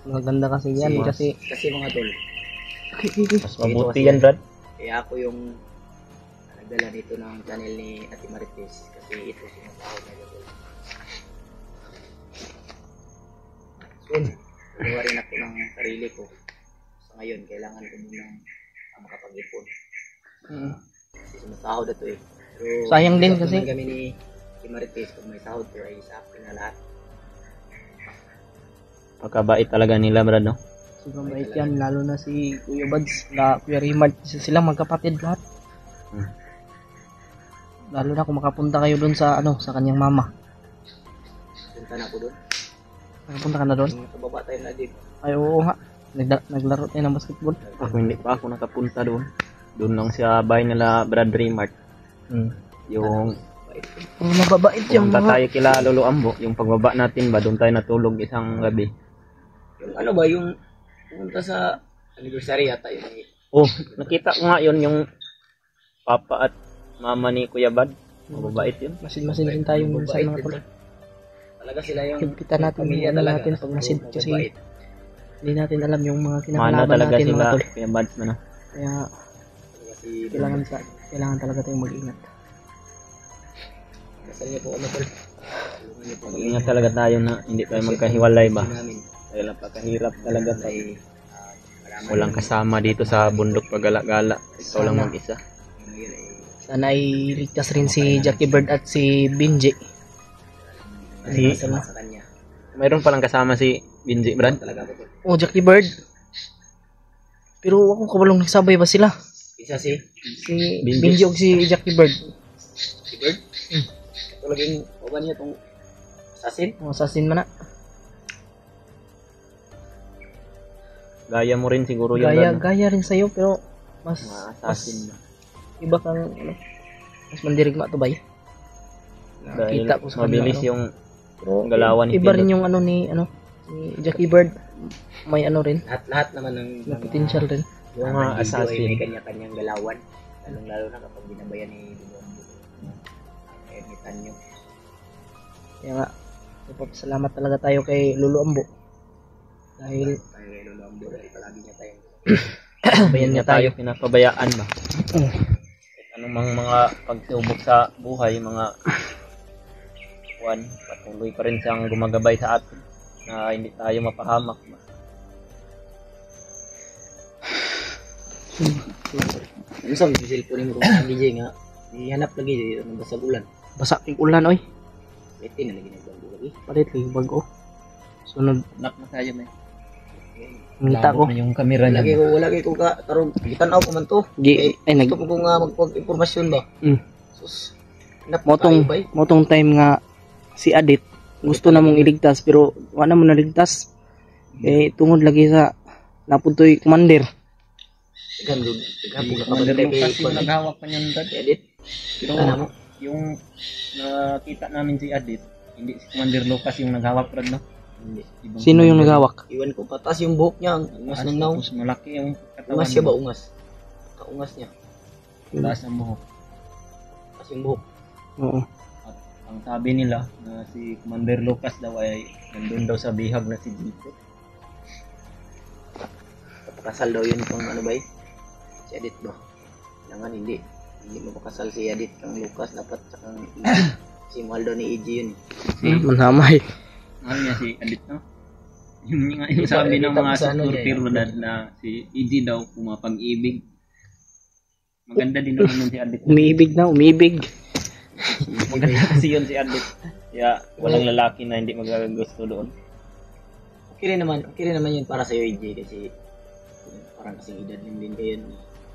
Maganda kasi yan kasi Kasi mga tol, Mas mabuti yan, Brad. kaya ako yung nagdala dito ng channel ni Ate Marites kasi ito sinasahod na tol. Soon, gagawa rin ako ng sarili ko. Sa ngayon, kailangan ko munang makapag-ipon. Kasi sumasahod na to eh. Pero, Sayang din usap kasi. naman kami ni Ate Marites, pag may sahod ko ay sa akin na lahat. Pagkabait talaga nila, Brad, no? sobrang bait yan, lalo na si Kuya Buds, Kuya Rimard, sila magkapatid lahat. Lalo na kung makapunta kayo doon sa sa kanyang mama. Punta na ako doon. Nakapunta ka na doon? Sa baba tayo na din. Ay oo nga, naglaro tayo ng basketball. Ako hindi pa ako nakapunta doon. Doon lang sa bahay nila, Brad Rimart. Yung Mababait yung pumunta mga... tayo kila Lolo Ambo, yung pagbaba natin ba, doon tayo natulog isang gabi. Yung ano ba, yung pumunta sa anniversary yata yun. Oh, nakita ko nga yun, yung papa at mama ni Kuya Bad. Mababait yun. Masin-masin din tayo sa mga tol. Talaga sila yung Higpitan natin pamilya yung ano talaga. natin pag masin kasi Mababait. hindi natin alam yung mga Mana kinakalaban talaga natin mga sila, tol. Kuya Bad na. Kaya Kasi kailangan talaga tayong mag-ingat. Kasal niyo po kami tol. Tulungan niyo po kami. Mag-ingat talaga tayo na hindi tayo magkahiwalay ba. Namin. Dahil napakahirap talaga pag Ay, malaman walang kasama dito sa bundok pagala-gala. Ikaw lang mag-isa. ngayon ay Sana ay ligtas rin si Jackie Bird at si Binji. sama sa kanya. Mayroon palang kasama si Binji, Brad. Talaga po tol. Oh, Jackie Bird. Pero ako kabalong nagsabay ba sila? Isa si Si Binji. Binji o si Jackie Bird. si Bird. Talagang uban niya itong assassin. Oh, assassin man na. Gaya mo rin siguro yun, Gaya, Brad. gaya rin sa'yo pero mas, Mga mas assassin na. iba kang mas mandirigma to ba eh? Dahil Nakita ko sa mabilis kanila, yung Pero galawan ni iba Pindot. rin yung ni Jackie Bird. May rin, Lahat naman ng may potential rin. yung mga Ay may assassin. kanya-kanyang galawan. Lalo na kapag binabayan ni Lumbo. Editan nyo. Kaya nga, salamat talaga tayo kay Lolo Ambo. Dahil Tayo kay Lumbo dahil palagi niya tayong bayan Hindi niya tayo. pinapabayaan ba? Mm. Anumang mga pagsubok sa buhay, mga patuloy pa rin siyang gumagabay sa atin na hindi tayo mapahamak ba? Ano sa mga cellphone mo kung DJ nga, ihanap lagi dito ng basag ulan. Basa kay ulan oy. Ito na lagi nagbago lagi. Palit lagi bago. Sunod, Nak na tayo na ngita ko. yung kamera Wala kay ko ka karon gitanaw ko man to. Ay nag Gusto ko nga magpag-impormasyon ba. Sus. Hanap motong tayo ba? motong time nga si Adit gusto na mong iligtas pero wala mo naligtas. Tungod lagi sa napuntoy commander. Gandun. Commander Lucas yung naghawak pa niyan, Brad. Edit. Pero yung nakita namin si Adit, hindi si Commander Lucas yung naghawak, Brad, no? Hindi. Ibang Sino yung commander. naghawak? Iwan ko patas yung buhok niya. Ungas ng naw. Tapos malaki yung katawan. Ungas siya ba ungas? Kaungas niya. Taas ang buhok. Patas yung buhok. Oo. At ang sabi nila na si Commander Lucas daw ay nandun daw sa bihag na si Jito. Kapakasal daw yun kung ano ba eh. Si Edit ba? Kailangan hindi. Hindi mapakasal si Edit kang Lucas. Dapat sa kang si mahal daw ni EG yun. Manhamay. Mahal niya si Adit, no? Yung sabi ng mga supporter na si EG daw pumapag-ibig. Maganda din naman yun si Adit. Umiibig na, umiibig. Maganda kasi yun si Adit. Kaya walang lalaki na hindi magagusto doon. Okay rin naman yun para sa'yo EG kasi parang kasing edad din kayo.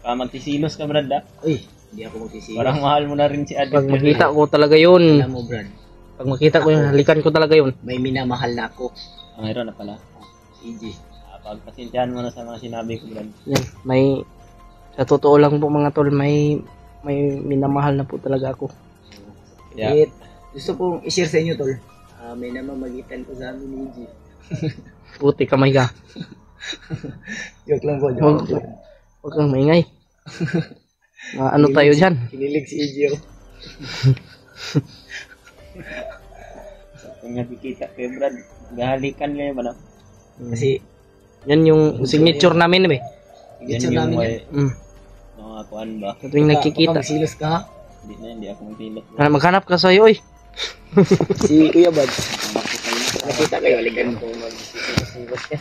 Magsisilos ka, Brad, ah. Uy, hindi ako magsisilos. Parang mahal mo na rin si Adit. Pag makita ko talaga yun, Alam mo Brad, pag makita ko yun, halikan ko talaga yun. may minamahal na ako. Mayroon na pala. Si EG. Pagpasensyahan mo na sa mga sinabi ko, Brad. Yan, sa totoo lang po mga tol, may minamahal na po talaga ako. Yeah. Gusto kong i-share sa inyo tol. May namamagitan ko sa amin ni EG. Puti kamay ka. Joke lang po. Huwag kang maingay. Ano tayo dyan? Kinilig si EG ako. Kung nakikita kay Brad, gahalikan niya ba na? Kasi yan yung signature namin eh. Signature namin yan. Mga kuan ba? Sa tuwing nagkikita. Magsilos ka ha? Hindi ako magtilos. Maghanap ka sa'yo eh. Si Kuya Bad. Nakita kayo, aligan ko magsilos ka.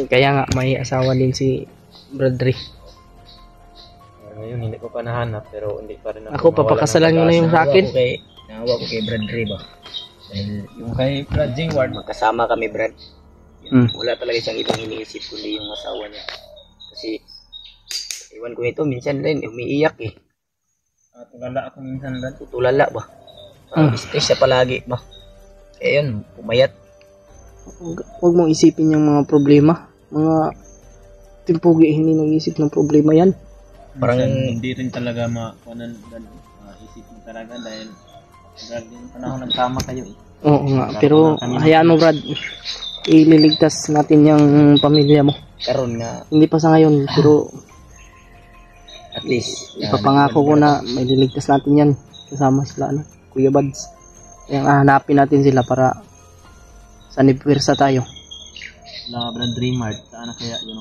Kaya nga may asawa din si Bradry. Ngayon hindi ko pa nahanap pero hindi pa rin Ako papakasalan mo na yung sa akin. Nahawa ko kay Bradry ba? Dahil yung kay Brad Jingward. magkasama kami Brad. Wala talaga siyang ibang iniisip kundi yung asawa niya. Kasi iwan ko nito minsan rin umiiyak eh. Tulala ako minsan Brad. Tutulala ba? Stress siya palagi ba? Kaya yun, pumayat. Huwag mong isipin yung mga problema. Mga timpugi hindi nag-isip ng problema yan. Parang hindi rin talaga isip mo talaga dahil Brad yung panahon nagtama kayo eh. Oo nga, pero hayaan mo Brad. Ililigtas natin yung pamilya mo. karon nga Hindi pa sa ngayon, pero at least ipapangako ko na may liligtas natin yan. Kasama sila, Kuya Bads. Kaya hanapin natin sila para sa nipwersa tayo. La Brad Dreamart, saan na kaya yun?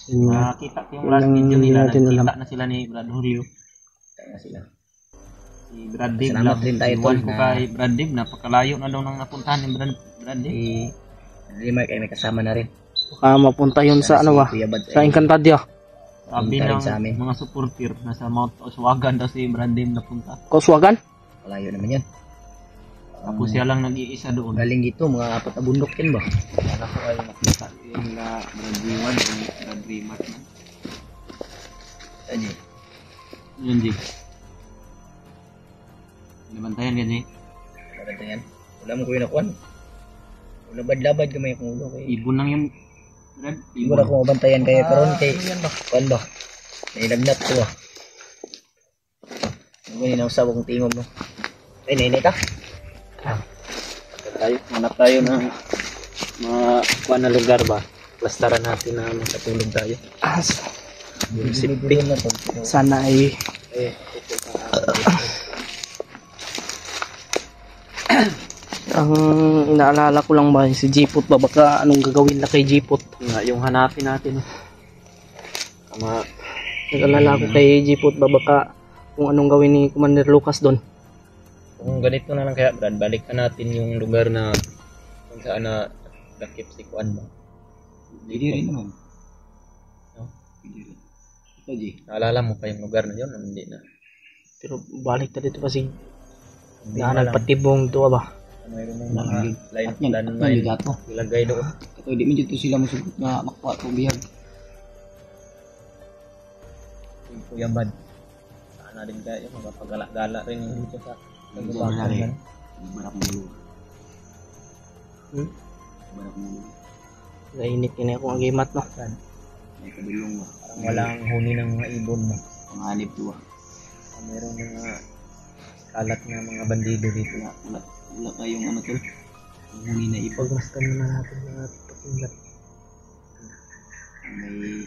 Yun nga. Nakita ko yung last video nila, nagkita na sila ni Brad Julio. na sila. Si Brad Dave Salamat din tayo, Iwan tol, ko na- kay Brad Dave, napakalayo na daw nang napuntahan ni Brad Dave. Si Mark ay may kasama na rin. Baka mapunta yun sa ano ba? Kuya Bad Sa Encantadia. Sabi punta rin ng sa amin. mga supporter, nasa Mount Oswagan daw si Brad Dave napunta. Koswagan? Malayo naman yan. Tapos siya lang nag-iisa doon. Galing dito, mga 4 na bundok din ba? Kala ko ay nakita yung na Brad Dave yung Brad Dreamart na. Ano Yun, Jig. Nabantayan ka, Jig. Maganda yan. Wala mo kuya na kuwan. Wala labad kamay kung ulo kay. Ibon lang yung Brad. Ibo na kung mabantayan kaya karon kay kuwan ba? Nailagnat ko ah. Ano ba ninausap akong tingog no? Ay, nainay ka? Hanap tayo ng mga kuha na lugar ba? Plastaran natin na makatulog tayo. Sipin na to. Sana ay ang inaalala ko lang ba si Jipot ba, baka anong gagawin na kay Jipot. Nga, yung hanapin natin. Nag-alala ko kay Jipot ba, baka kung anong gawin ni Commander Lucas doon. Kung ganito na lang kaya Brad, balikan natin yung lugar na kung saan na nakip si Kuan ba? Hindi rin naman. No? Hindi rin. Ito, G. Naalala mo pa yung lugar na yun? Hindi na. Pero balik na dito kasi Hindi na lang. nagpatibong ito ba. Mayroon ng mga line At yan, landmine gato. ilagay doon. Ito, di mo dito sila masugot na makuha itong bihag. Yung Kuya Bad. Sana din kayo, magpagala-gala rin yung dito sa Hindi Bakan. barak mulo. Barak mulo. Nainit yun ako ang gimat no. May kadulong ba? Parang walang huni ng mga ibon mo. Panganib to ah. Mayroong mga kalat na mga bandido dito na Wala kayong ano tol. Ang huni na ipag. Pagmastan na natin mga pakinggan. May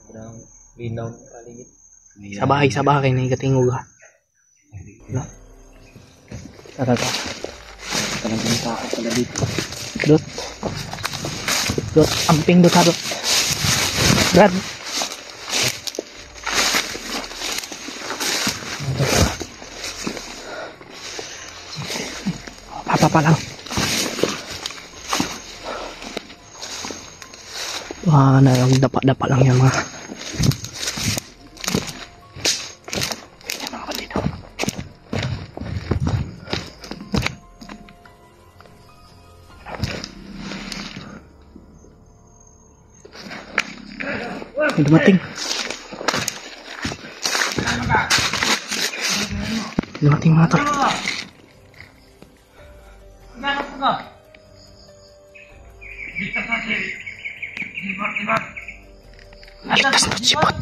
sobrang linaw ng paligid. Sa bahay na ikatingog ha. Tara. talagang tao pala dito. Dot, amping dot ha dot. Brad. Papa lang. Wah, dapat lang yan mga. Yan mga bandito. May dumating. Dumating mga tol. Ligtas na Jipot.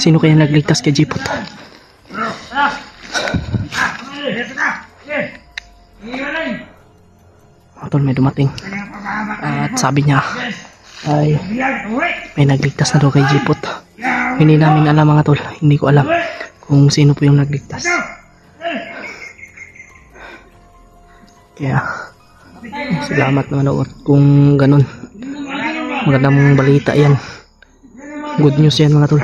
Sino kaya nagligtas kay Jipot? Mga tol, may dumating. At sabi niya ay may nagligtas na daw kay Jipot. Hindi namin alam mga tol. Hindi ko alam kung sino po yung nagligtas. Kaya, salamat na manood kung ganun. Magandang balita yan. Good news yan mga tol.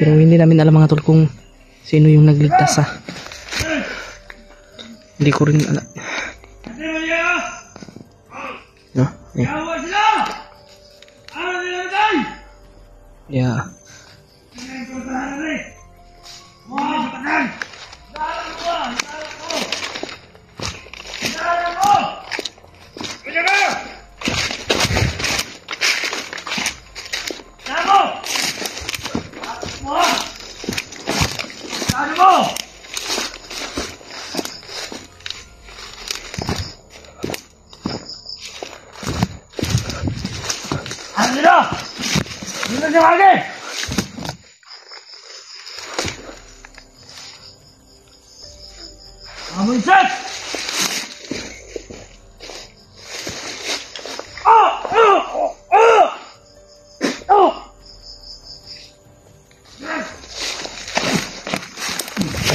Pero hindi namin alam mga tol kung sino yung nagligtas ha. Hindi ko rin alam. No? Yeah.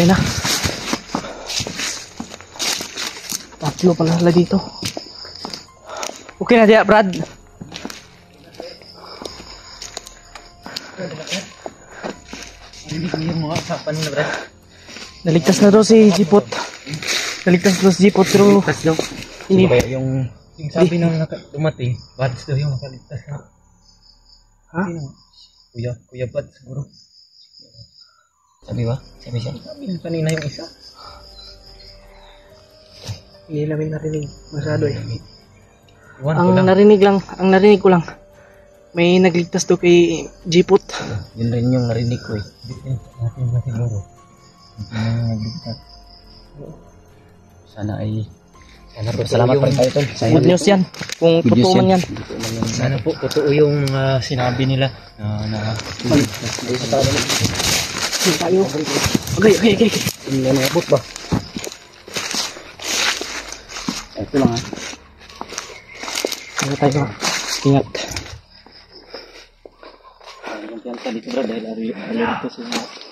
Ayun na. Tatlo pala sila dito. Okay na diya, Brad. Naligtas na daw si Jipot. Naligtas daw si Jipot pero hindi ba yung sabi ng dumating, Bads daw yung nakaligtas na. Ha? Kuya Bads siguro. Sabi ba? Sabi siya. Sabi ng kanina yung isa. Hindi namin narinig masyado eh. Iwan ko Ang lang. narinig ko lang, may nagligtas daw kay Jipot. Yun rin yung narinig ko eh. Natin ba siguro? Hindi na nagligtas. Sana salamat pa rin tayo tol. Good news yan. Kung totoo man yan. Sana po totoo yung mga sinabi nila na Tayo. Okay. Hindi na nabot ba? Ito lang ha. Ano tayo? Ingat. Kumpiyansa dito bro dahil dito sila.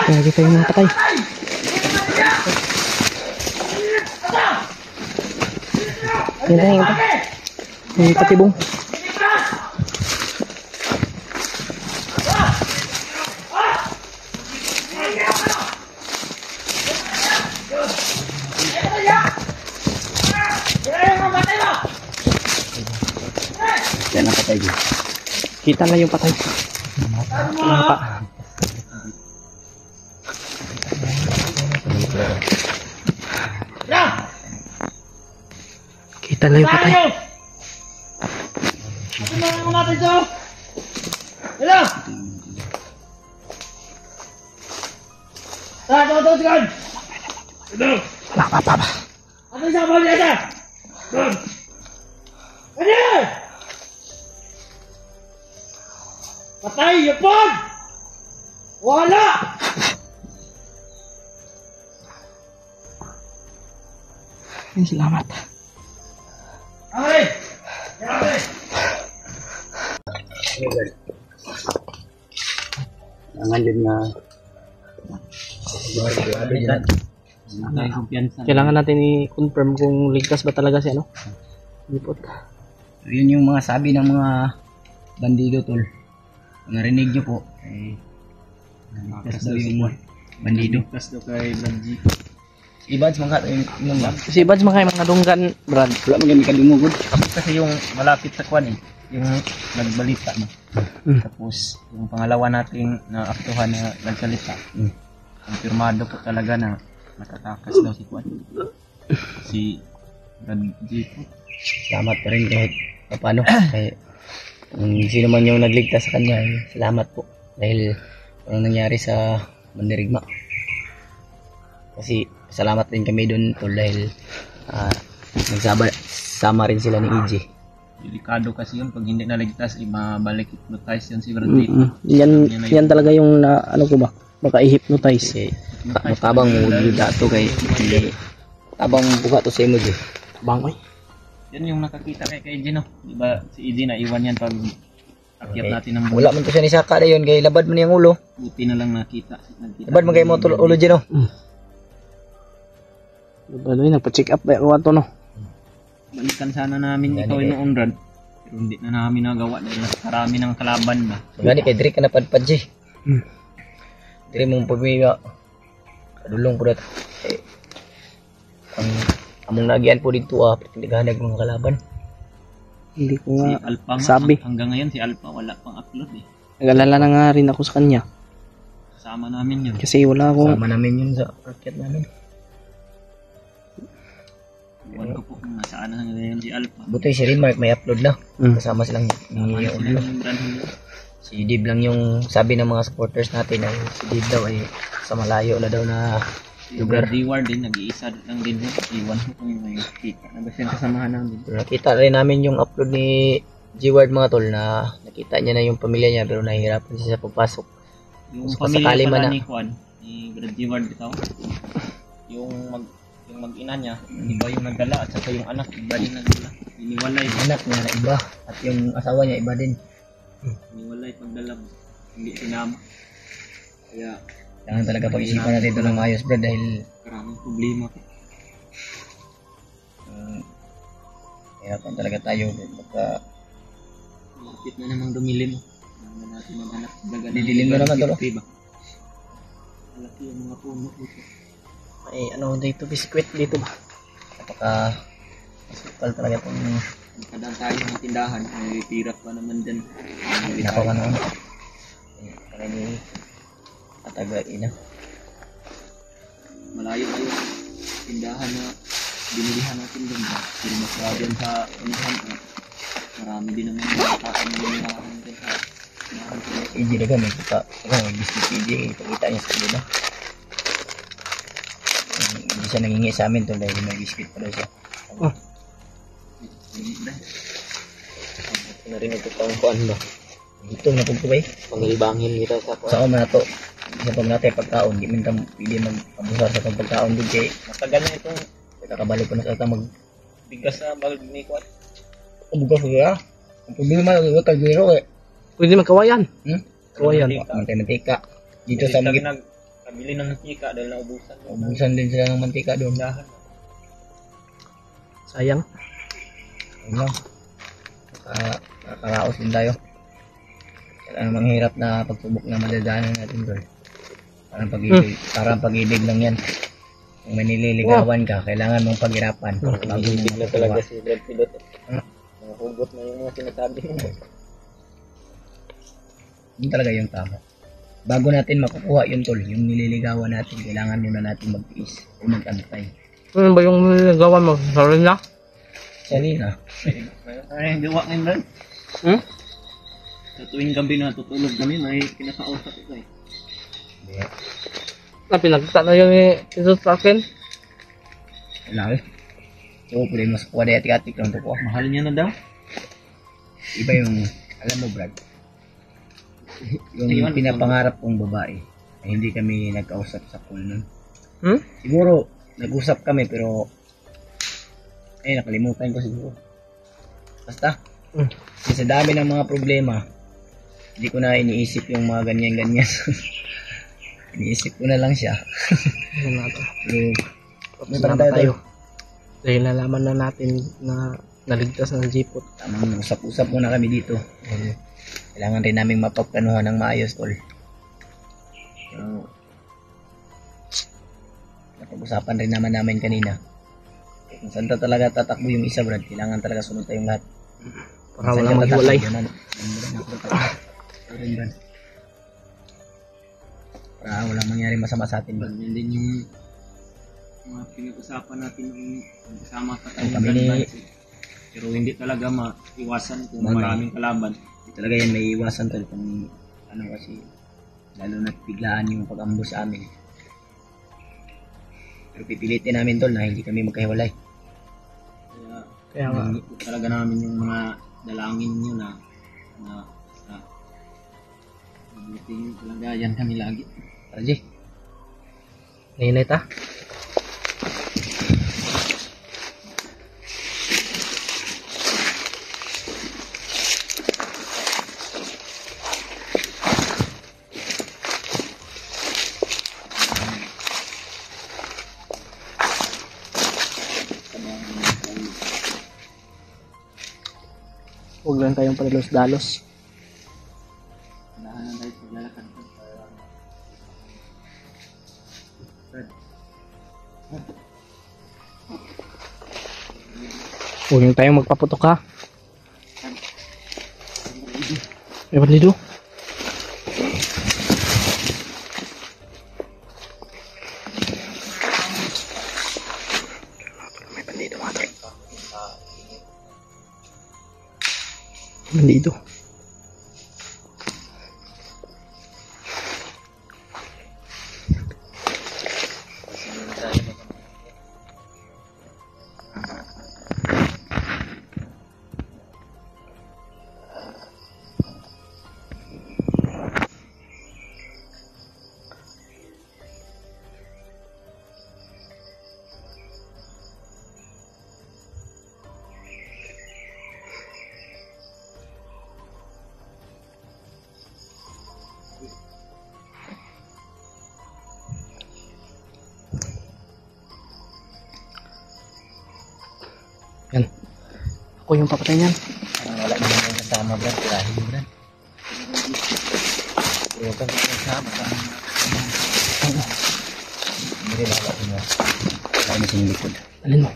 Kaya kita yung mga patay. Yan. Yung patibong. Yan ang patay dito. Kita na yung patay. Mapa. Kita na yung patay. Wala pa. Patay, yapon! Wala! Salamat. Aray! Aray! Ang din na Kailangan natin i-confirm kung ligtas ba talaga si ano? Jipot. yun yung mga sabi ng mga bandido tol. Narinig nyo po ligtas daw yung bandido. Ligtas daw kay Banji. Ibans mga yung lang. Si Bads makay mga dunggan, Brad. Wala magani kadumugod. Kasi yung malapit sa kwan yung nagbalita no. Tapos yung pangalawa nating naaktuhan na nagsalita. Kumpirmado po talaga na matatakas daw si kwan. Si Banji po. Salamat pa rin kahit paano. Kahit kung sino man yung nagligtas sa kanya, salamat po. Dahil walang nangyari sa Mandirigma. Kasi salamat din kami doon tol dahil nagsama rin sila ni EJ. Delikado kasi yun. Pag hindi naligtas, mabalik hypnotize yun si Brad Pitt. Yan talaga yung ano ko ba? Baka i-hypnotize. Kasi matabang mo dato kay tabang buka to sa imo di. Bangoy. Yan yung nakakita kay EJ, no? Diba si EJ na iwan yan pag akyat natin ng Wala man to siya ni Saka dayon kay labad man yung ulo. Buti na lang nakita. Labad man kay mo ulo dyan no. Baloy nagpa-check up ba ako ato no? Balikan sana namin ikaw noon, Brad. Pero hindi na namin nagawa dahil karami ng kalaban na. Gani kay diri ka na padpad ji. Diri mong pagmiya. Kadulong po dat. Ang among nagian po dito tindiganag mga kalaban. Hindi ko Si nga Alpha nga, sabi. hanggang ngayon si Alpha wala pang upload eh. Nag-alala na nga rin ako sa kanya. Kasama namin yun. Kasi wala akong Sama namin yun sa rakyat namin. Iwan ko po kung nasaan na ngayon si Alpha. Buti si Remark may upload na. Kasama silang Kasama na sila ng Brad Pitt. Si Dib lang yung sabi ng mga supporters natin ay si Dib daw ay sa malayo na daw na Si Brad Dewar din, nag-iisa lang din yun. Iwan ko kung may kita na ba siyang kasamahan namin. Pero nakita rin namin yung upload ni G-Ward mga tol na nakita niya na yung pamilya niya pero nahihirapan siya sa pagpasok. Yung Kung pamilya sakali man pala na- ni Juan, ni Brad Dewar bitaw, yung mag-ina niya, iba yung nagdala at saka yung anak, iba din nagdala. Iniwalay, Yung anak niya na iba at yung asawa niya iba din. iniwalay pagdala mo. Hindi sinama. Kaya Kailangan talaga pag-isipan natin ito ng maayos bro dahil maraming problema. hirapan talaga tayo. Baka Malapit na namang dumilim. Kailangan natin maghanap. Didilim na naman, tolo. Diba? Malaki yung mga puno dito. may ano dito biskwit dito ba? napaka masukal talaga itong Kadang tayo ng tindahan, may pirap pa naman dyan. napakanoon. Kaya ni Ataga ina. Malayo na yung tindahan na binilihan natin doon. Pero mas dyan sa unihan. Marami din naman nakakain ng unihan dyan sa unihan. EJ daga may kita. May biscuit EJ. Ipakita niya sa kanila. Hindi siya nangingi sa amin to dahil may biscuit pa daw siya. Na rin ito pang kuan ba? Ito na pagko ba eh? Pangalibangin kita sa Sa na to. Sa pag natin pagkaon, di man tam pili mag-abusar sa pagkaon din kay matagal na itong kakabalik ko na sa tama bigas na bagay ni Kuat. magbugas ko ang problema na kagiro eh. Pwede magkawayan. Kawayan. Mantika. Dito sa kami mga nagkabili ng mantika dahil naubusan. ubusan din sila ng mantika doon. Sayang. Ayun lang. Nakakaraos din tayo. Kailangan manghirap na pagsubok na madadaanan natin doon. Parang pag-ibig lang yan. Kung may nililigawan ka, kailangan mong paghirapan. Nag-ibig na talaga si Brad Pilot. Nahugot na yung mga sinasabi mo. Yun talaga yung tama. Bago natin makukuha yun tol, yung nililigawan natin, kailangan muna natin magtiis o magantay. Ano ba yung nagawa mo? Sorry na? Salina. Ay, gawa ngayon Brad. Sa tuwing gabi na tutulog kami, may kinakausap ko eh. Pinagkita na yung ito sa akin. Wala eh. So, pwede mas kuha na atik-atik lang ito po. Mahal niya na daw. Iba yung, alam mo Brad, yung pinapangarap kong babae, ay hindi kami nagkausap sa pool nun. Siguro, nag-usap kami pero, nakalimutan ko siguro. Basta, kasi sa dami ng mga problema, hindi ko na iniisip yung mga ganyan-ganyan. Iniisip ko na lang siya. Ano na ito? Pero, Salamat tayo. Dahil nalaman na natin na naligtas ng jeepot. tamang usap-usap muna kami dito. Kailangan rin namin mapagplanuhan ng maayos, tol. So, napag-usapan rin namin kanina. Kung saan talaga tatakbo yung isa, Brad, kailangan talaga sunod tayong lahat. Para walang maghiwalay. Para walang mangyari masama sa atin, Brad. Yan din yung mga pinag-usapan natin nung kasama ka tayo Kami ni- pero hindi talaga maiwasan kung Bagay. maraming kalaban. Hindi talaga yan may iwasan, tol, kung ano kasi, lalo na biglaan yung pag-ambush sa amin. Pero pipilitin namin tol na hindi kami magkahiwalay. Kaya nga. Talaga namin yung mga dalangin nyo na mabuting kalagayan kami lagi. Raji. Nainit ah. Huwag lang tayong padalos-dalos. Dahan tayo paglalakad. Huwag lang tayong magpaputok ha. May bandido. May bandido mga tol. Bandido. Yan. Ako yung papatay niyan. Wala naman yung kasama Brad. Tirahin mo Brad. Huwag kang kasama. Hindi wala ko mo. Wala mo sa likod. Alin mo?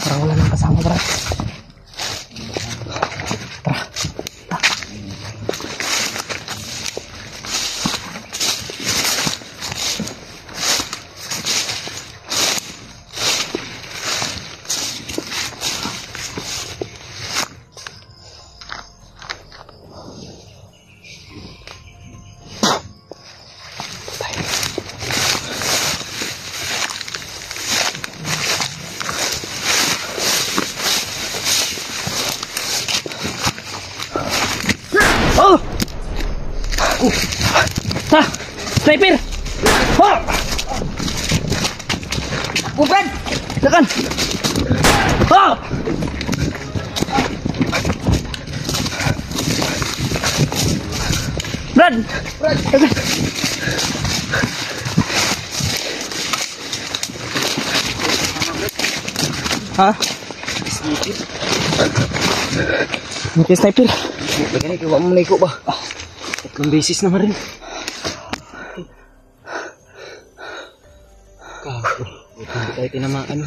Parang wala nang kasama, Brad. Tara. Oh! Ha! Sniper! Ha! Bukan! Tekan! Ha! Brad! Tekan! Ha? Okay, sniper. Bagay na, kiwa mo na iko ba? Tatlong beses naman rin. Kago. Hindi tayo tinamaan.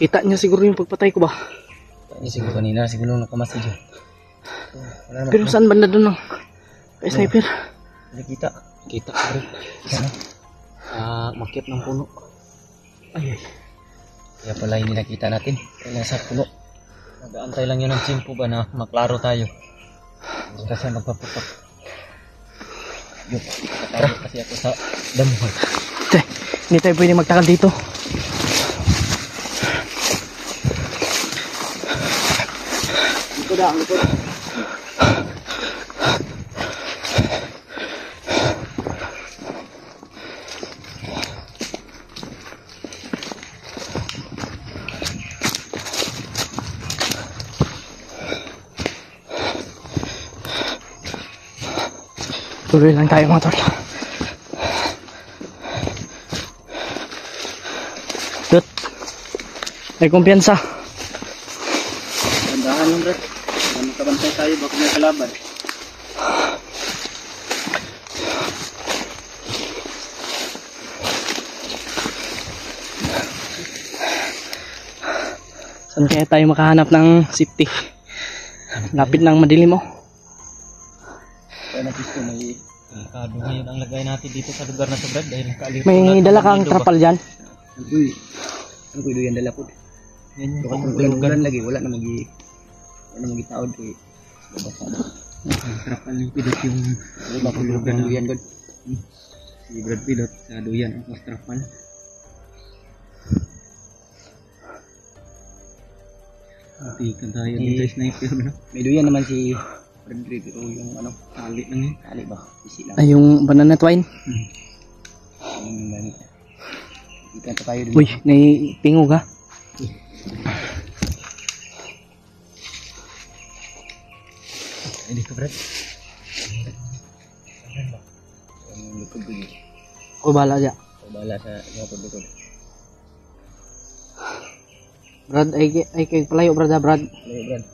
Kita niya siguro yung pagpatay ko ba? Ini siguro kanina, siguro nakamasi dyan. Pero saan banda doon ng kay sniper? Hindi kita. Kita ka rin. Makit ng puno. Ay, ay. Kaya pala hindi nakita natin. Kaya nasa puno. Nag-aantay lang yun ng tsimpo ba na maklaro tayo. Kasi magpaputok. Yun. Tara. Kasi ako sa damuhan. Te, hindi tayo pwede magtakal dito. Likod ah, likod. Tuloy lang tayo mga tol. May kumpiyansa. Tandaan lang, Brad. Magkabantay tayo, baka may kalaban. Saan kaya tayo makahanap ng safety? Lapit ng madilim mo. Kaya natin ito, may delikado ngayon ang lagay natin dito sa lugar na to, Brad. Dahil nakaalito May dala kang trapal dyan. Uy, ano ko yan dala po? Yan yung Kung pangulugan. ulan lagi, wala na magitaod kay babasa na. Ang trapal yung pidot yung Makulugan na yan god. si Brad Pidot sa duyan ang mas trapal. Tikan tayo dito sa sniper, no? May duyan naman si Frederick pero yung ano, Tali lang yun. tali ba? Isi lang. Ay, yung banana twine. Yung ganit. Ikan pa tayo dun. Uy, naipingog ha. Ay, dito, Brad. Yung likod ko yun. Ako bahala dyan. Pabala sa mga likod. Brad, ay kay palayo, Brad ha, Brad. Ano Brad?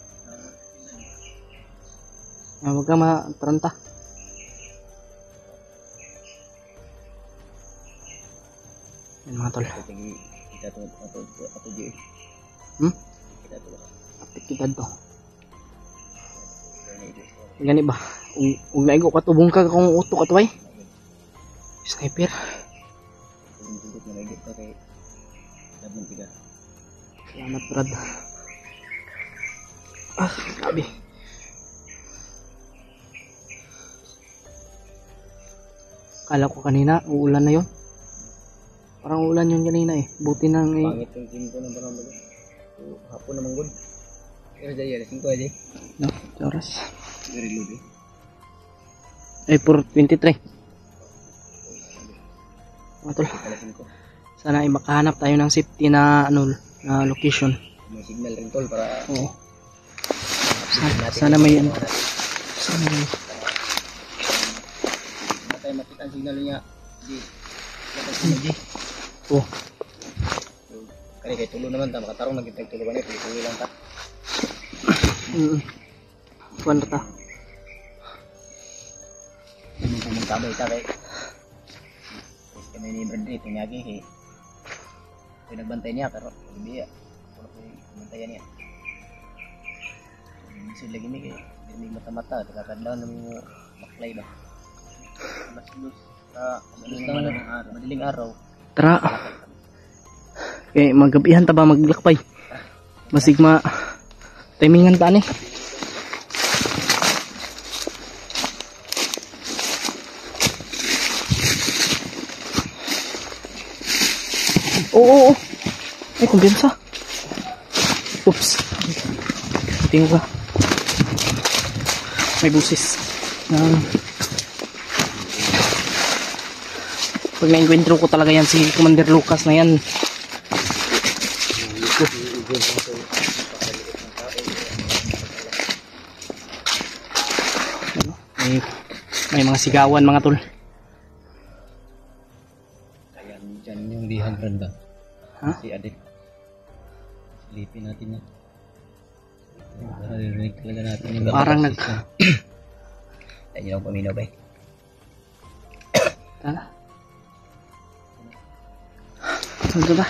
Huwag ka mataranta. Yan mga tol. Kita to ato di. Hmm? Kita to. Apit kita to. Gani ba? Ug naigo ka tubong ka kung uto ka to ay. Sniper. Tungkol na lagi ta kay labong tiga. Salamat, Brad. Ah, grabe. Kala ko kanina, uulan na yon. Parang uulan yun kanina eh. Buti nang eh. Pangit yung team ko ng panahon bago. So, hapon naman good. Pero dahil alas 5 aja. No, oras. Very low eh. Ay, 4:23. Mga tol, Alas 5. sana ay makahanap tayo ng safety na ano, na location. May signal rin tol para Oo. Sana may ano. Sana may tayo makita ang signal niya. Di. Dapat sinabi. oh. So, kaya kay tulo naman ta makatarong naging tulugan eh, tuloy lang ta. Kuwan ta. Mong tabay ta kay. Kami ni Bradley tunyagi kay. Kaya nagbantay niya pero hindi ya. Wala ko bantayan niya. Kasi lagi ni kay hindi mata-mata kakadlaw na mo maklay ba. Alas 2 madaling araw. Tara. Okay, magabihan ta ba maglakbay? Masig ma timingan ta ni. Oo. Ay, kumpiyansa. Oops. Tingnan ka. May busis. Pag na-encuentro ko talaga yan si Commander Lucas na yan. May mga sigawan mga tol. Kaya dyan yung dihan, Brad ba? Ha? Si Adik. Silipin natin yan. Naririnig talaga natin yung Parang nag... Tayo lang paminaw ba eh. Tara. Ano ba?